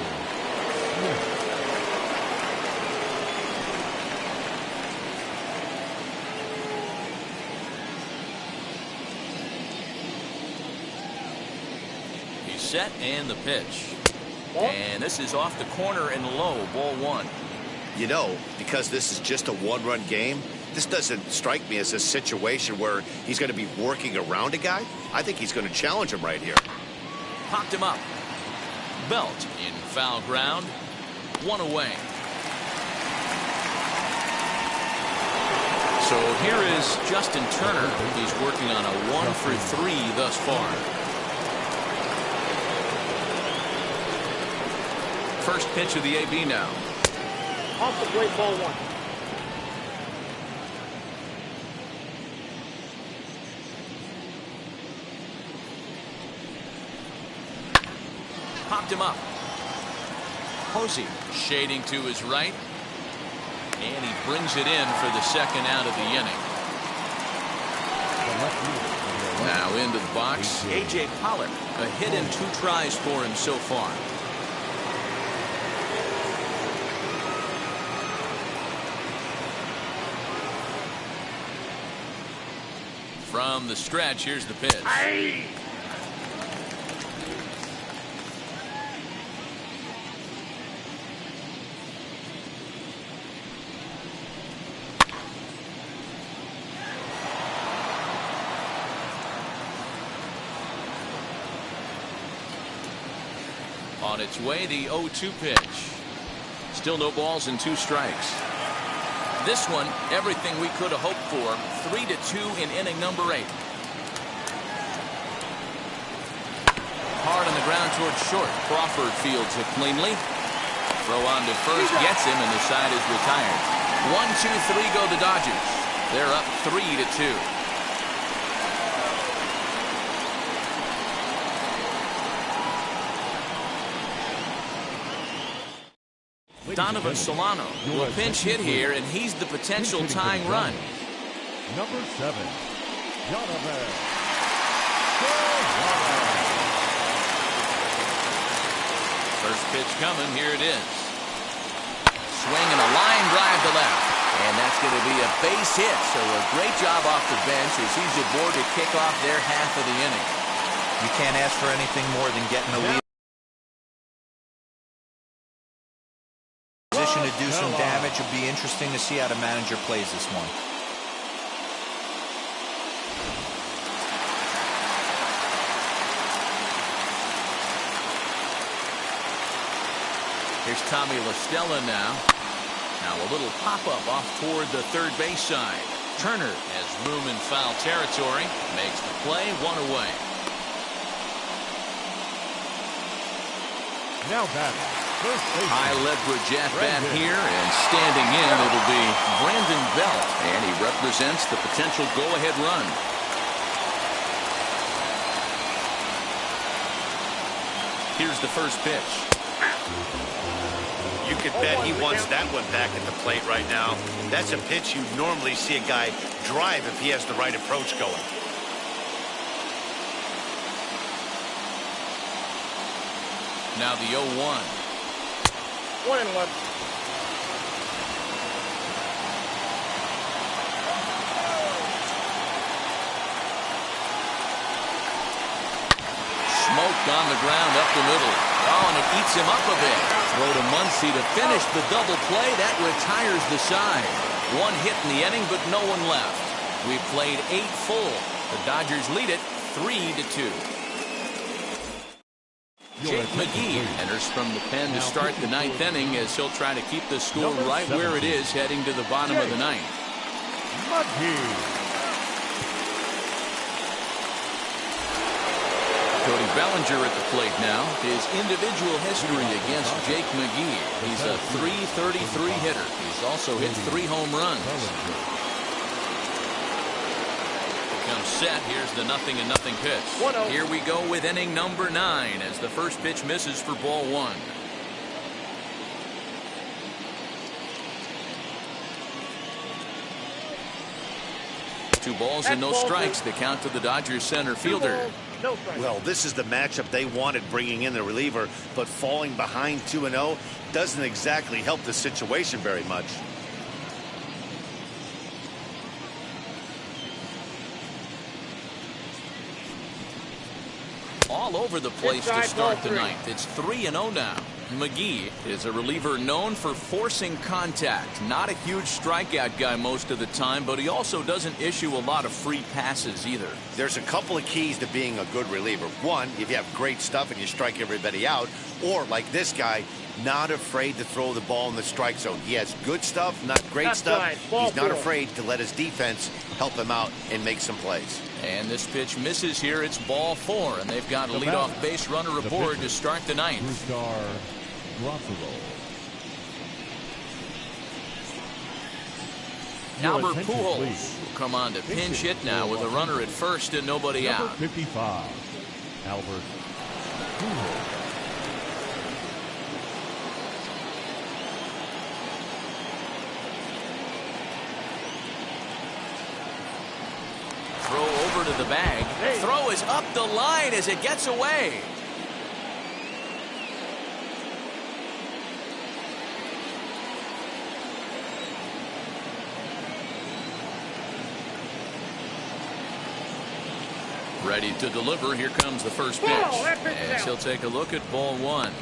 Smith. He's set and the pitch. And this is off the corner and low, ball one. You know, because this is just a one-run game, this doesn't strike me as a situation where he's going to be working around a guy. I think he's going to challenge him right here. Popped him up. Belt in foul ground. One away. So here is Justin Turner. He's working on a 1-for-3 thus far. First pitch of the AB now. Off the plate, ball one. Popped him up. Posey shading to his right. And he brings it in for the second out of the inning. Now into the box, A.J. Pollock. A hit and 2 tries for him so far. From the stretch, here's the pitch. On its way, the 0-2 pitch. Still no balls and 2 strikes. This one, everything we could have hoped for. 3-2 in inning number 8. Hard on the ground towards short. Crawford fields it cleanly. Throw on to first, gets him, and the side is retired. 1-2-3 go the Dodgers. They're up 3-2. Donovan Solano will pinch hit here, and he's the potential tying run. Number 7, Donovan. First pitch coming. Here it is. Swing and a line drive to left. And that's going to be a base hit. So a great job off the bench as he's aboard to kick off their half of the inning. You can't ask for anything more than getting a lead. To do some damage. It'll be interesting to see how the manager plays this one. Here's Tommy La Stella now. Now a little pop-up off toward the third base side. Turner has room in foul territory. Makes the play, 1 away. Now batting. High leverage at bat here, and standing in, it'll be Brandon Belt, and he represents the potential go-ahead run. Here's the first pitch. You could bet he wants that one back at the plate right now. That's a pitch you normally see a guy drive if he has the right approach going. Now the 0-1. 1-1. Smoked on the ground up the middle. Oh, and it eats him up a bit. Throw to Muncy to finish the double play. That retires the side. 1 hit in the inning, but no one left. We've played 8 full. The Dodgers lead it 3-2. Jake McGee enters from the pen to start the 9th inning as he'll try to keep the score right where it is heading to the bottom of the 9th. Cody Bellinger at the plate now. His individual history against Jake McGee. He's a .333 hitter. He's also hit 3 home runs. comes set. Here's the 0-0 pitch. 1-0. Here we go with inning number 9 as the first pitch misses for ball 1. 2 balls and no strikes. The count to the Dodgers center fielder. No strikes. Well, this is the matchup they wanted, bringing in the reliever, but falling behind 2-0 doesn't exactly help the situation very much. All over the place to start the ninth. It's 3-0 now. McGee is a reliever known for forcing contact. Not a huge strikeout guy most of the time, but he also doesn't issue a lot of free passes either. There's a couple of keys to being a good reliever. One, if you have great stuff and you strike everybody out, or like this guy, not afraid to throw the ball in the strike zone. He has good stuff, not great stuff. Right. He's not afraid to let his defense help him out and make some plays. And this pitch misses here. It's ball 4, and they've got a leadoff base runner aboard to start the ninth. Albert Pujols will come on to pinch hit now with a runner at first and nobody out. 55, Albert Pujols. Throw over to the bag. Throw is up the line as it gets away. Ready to deliver. Here comes the first pitch. As he'll take a look at ball 1.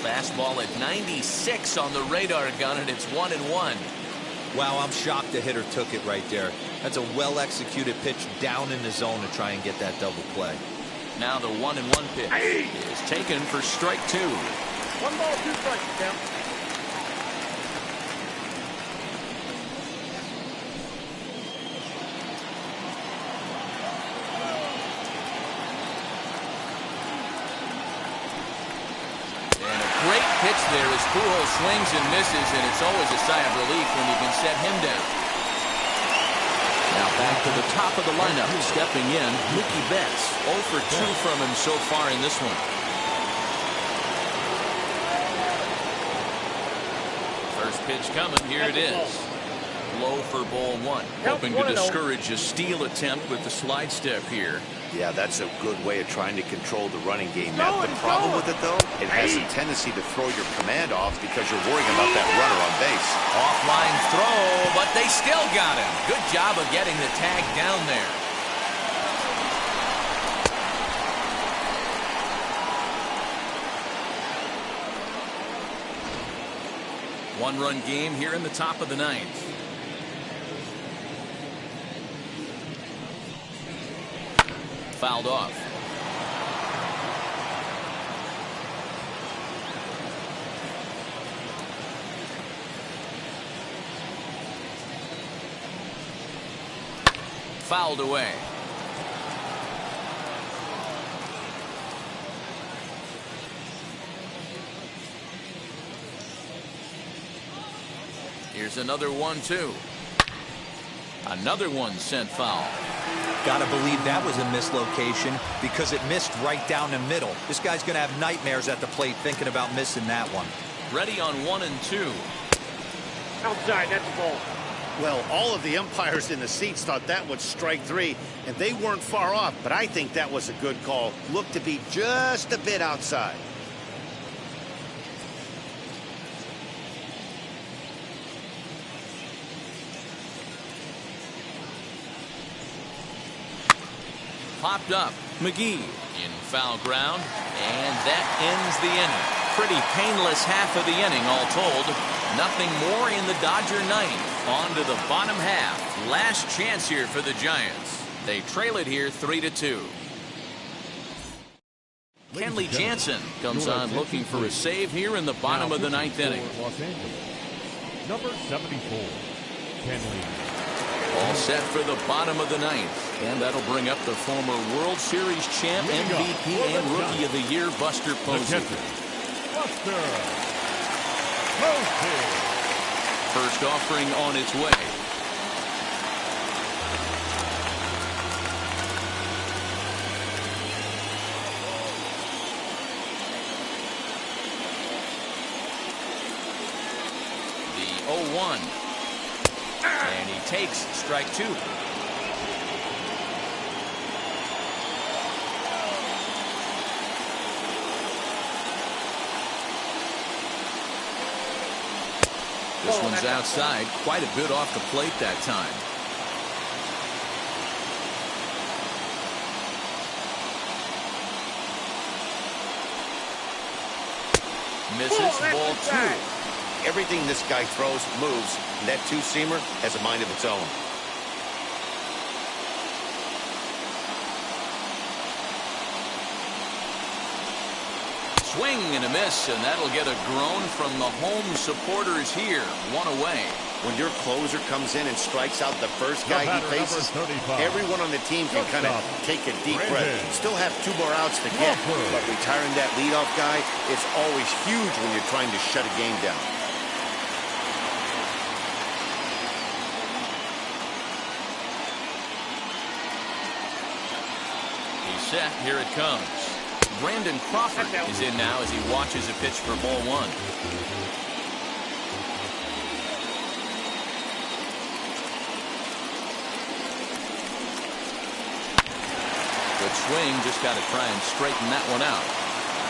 Fastball at 96 on the radar gun, and it's 1-1. Wow, I'm shocked the hitter took it right there. That's a well-executed pitch down in the zone to try and get that double play. Now the 1-1 pitch is taken for strike 2. 1 ball, 2 strikes, count. Great pitch there as Pujols swings and misses, and it's always a sigh of relief when you can set him down. Now back to the top of the lineup. Stepping in, Mookie Betts. 0 for 2 from him so far in this one. First pitch coming. Here it is. Low for ball 1. Hoping to discourage a steal attempt with the slide step here. Yeah, that's a good way of trying to control the running game. Now, the problem with it, though, it has a tendency to throw your command off because you're worrying about that runner on base. Offline throw, but they still got him. Good job of getting the tag down there. One-run game here in the top of the ninth. Fouled off. Fouled away. Here's another 1-2. Another one sent foul. Gotta believe that was a mislocation because it missed right down the middle. This guy's gonna have nightmares at the plate thinking about missing that one. Ready on 1 and 2. Outside, that's a ball. Well, all of the umpires in the seats thought that was strike 3, and they weren't far off, but I think that was a good call. Looked to be just a bit outside. Popped up. McGee in foul ground, and that ends the inning. Pretty painless half of the inning, all told. Nothing more in the Dodger ninth. On to the bottom half. Last chance here for the Giants. They trail it here 3-2. Kenley Jansen comes on looking for a save here in the bottom of the ninth inning. Los Angeles, number 74, Kenley. All set for the bottom of the ninth. And that'll bring up the former World Series champ, MVP, and Rookie of the Year, Buster Posey. First offering on its way. The 0-1. And he takes strike two. This one's outside, quite a bit off the plate that time. Misses, ball two. Everything this guy throws moves, and that two-seamer has a mind of its own. Swing and a miss, and that'll get a groan from the home supporters here. One away. When your closer comes in and strikes out the first guy he faces, everyone on the team can kind of take a deep breath. Still have two more outs to get, but retiring that leadoff guy is always huge when you're trying to shut a game down. He's set. Here it comes. Brandon Crawford is in now as he watches a pitch for ball one. Good swing. Just got to try and straighten that one out.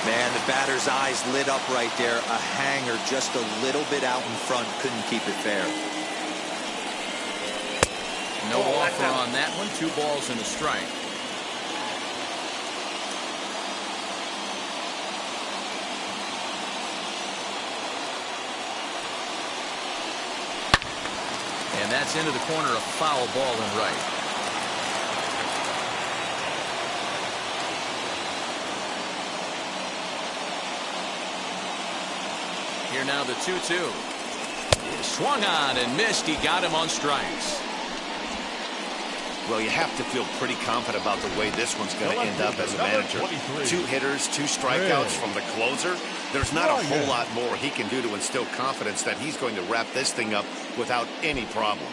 Man, the batter's eyes lit up right there. A hanger just a little bit out in front. Couldn't keep it fair. No offer on that one. 2 balls and a strike. And that's into the corner, a foul ball and right. Here now the 2-2. Swung on and missed. He got him on strikes. Well, you have to feel pretty confident about the way this one's going to end up as a manager. 2 hitters, 2 strikeouts from the closer. There's not a whole lot more he can do to instill confidence that he's going to wrap this thing up without any problem.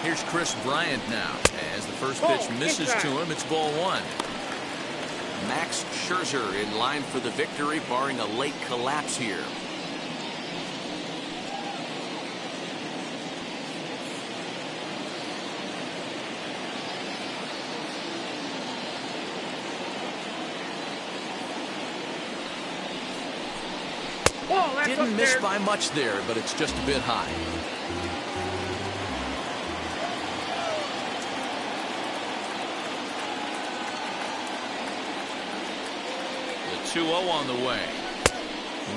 Here's Chris Bryant now. As the first pitch misses to him, it's ball 1. Max Scherzer in line for the victory, barring a late collapse here. Didn't miss by much there, but it's just a bit high. The 2-0 on the way.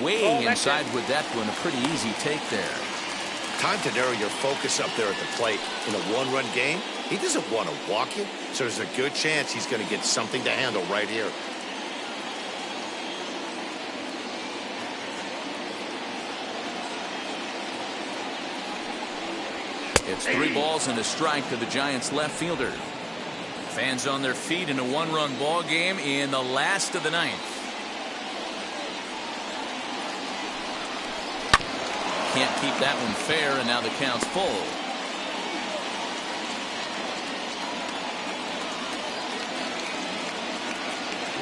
Weighing inside with that one, a pretty easy take there. Time to narrow your focus up there at the plate. In a 1-run game, he doesn't want to walk you, so there's a good chance he's going to get something to handle right here. It's 3 balls and a strike to the Giants left fielder. Fans on their feet in a 1-run ball game in the last of the 9th. Can't keep that one fair, and now the count's full.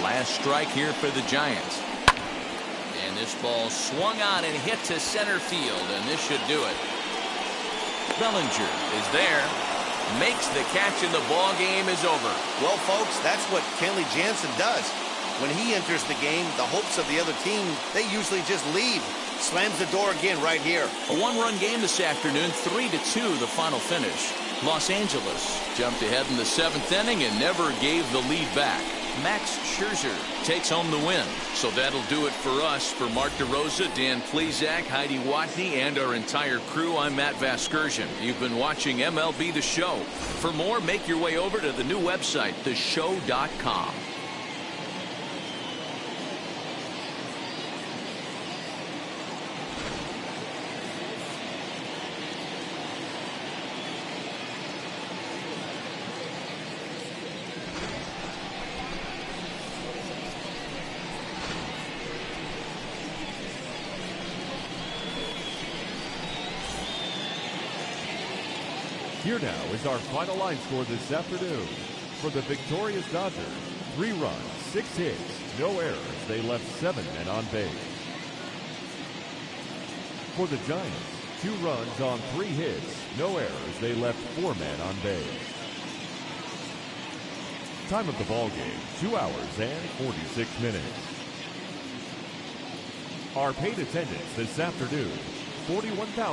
Last strike here for the Giants. And this ball swung on and hit to center field, and this should do it. Bellinger is there, makes the catch, and the ball game is over. Well, folks, that's what Kenley Jansen does. When he enters the game, the hopes of the other team, they usually just leave. Slams the door again right here. A 1-run game this afternoon, 3-2 the final finish. Los Angeles jumped ahead in the 7th inning and never gave the lead back. Max Scherzer takes home the win. So that'll do it for us. For Mark DeRosa, Dan Plesac, Heidi Watney, and our entire crew, I'm Matt Vasgersian. You've been watching MLB The Show. For more, make your way over to the new website, theshow.com. Here now is our final line score this afternoon. For the victorious Dodgers, 3 runs, 6 hits, no errors. They left 7 men on base. For the Giants, 2 runs on 3 hits, no errors. They left 4 men on base. Time of the ball game, 2 hours and 46 minutes. Our paid attendance this afternoon, 41,000.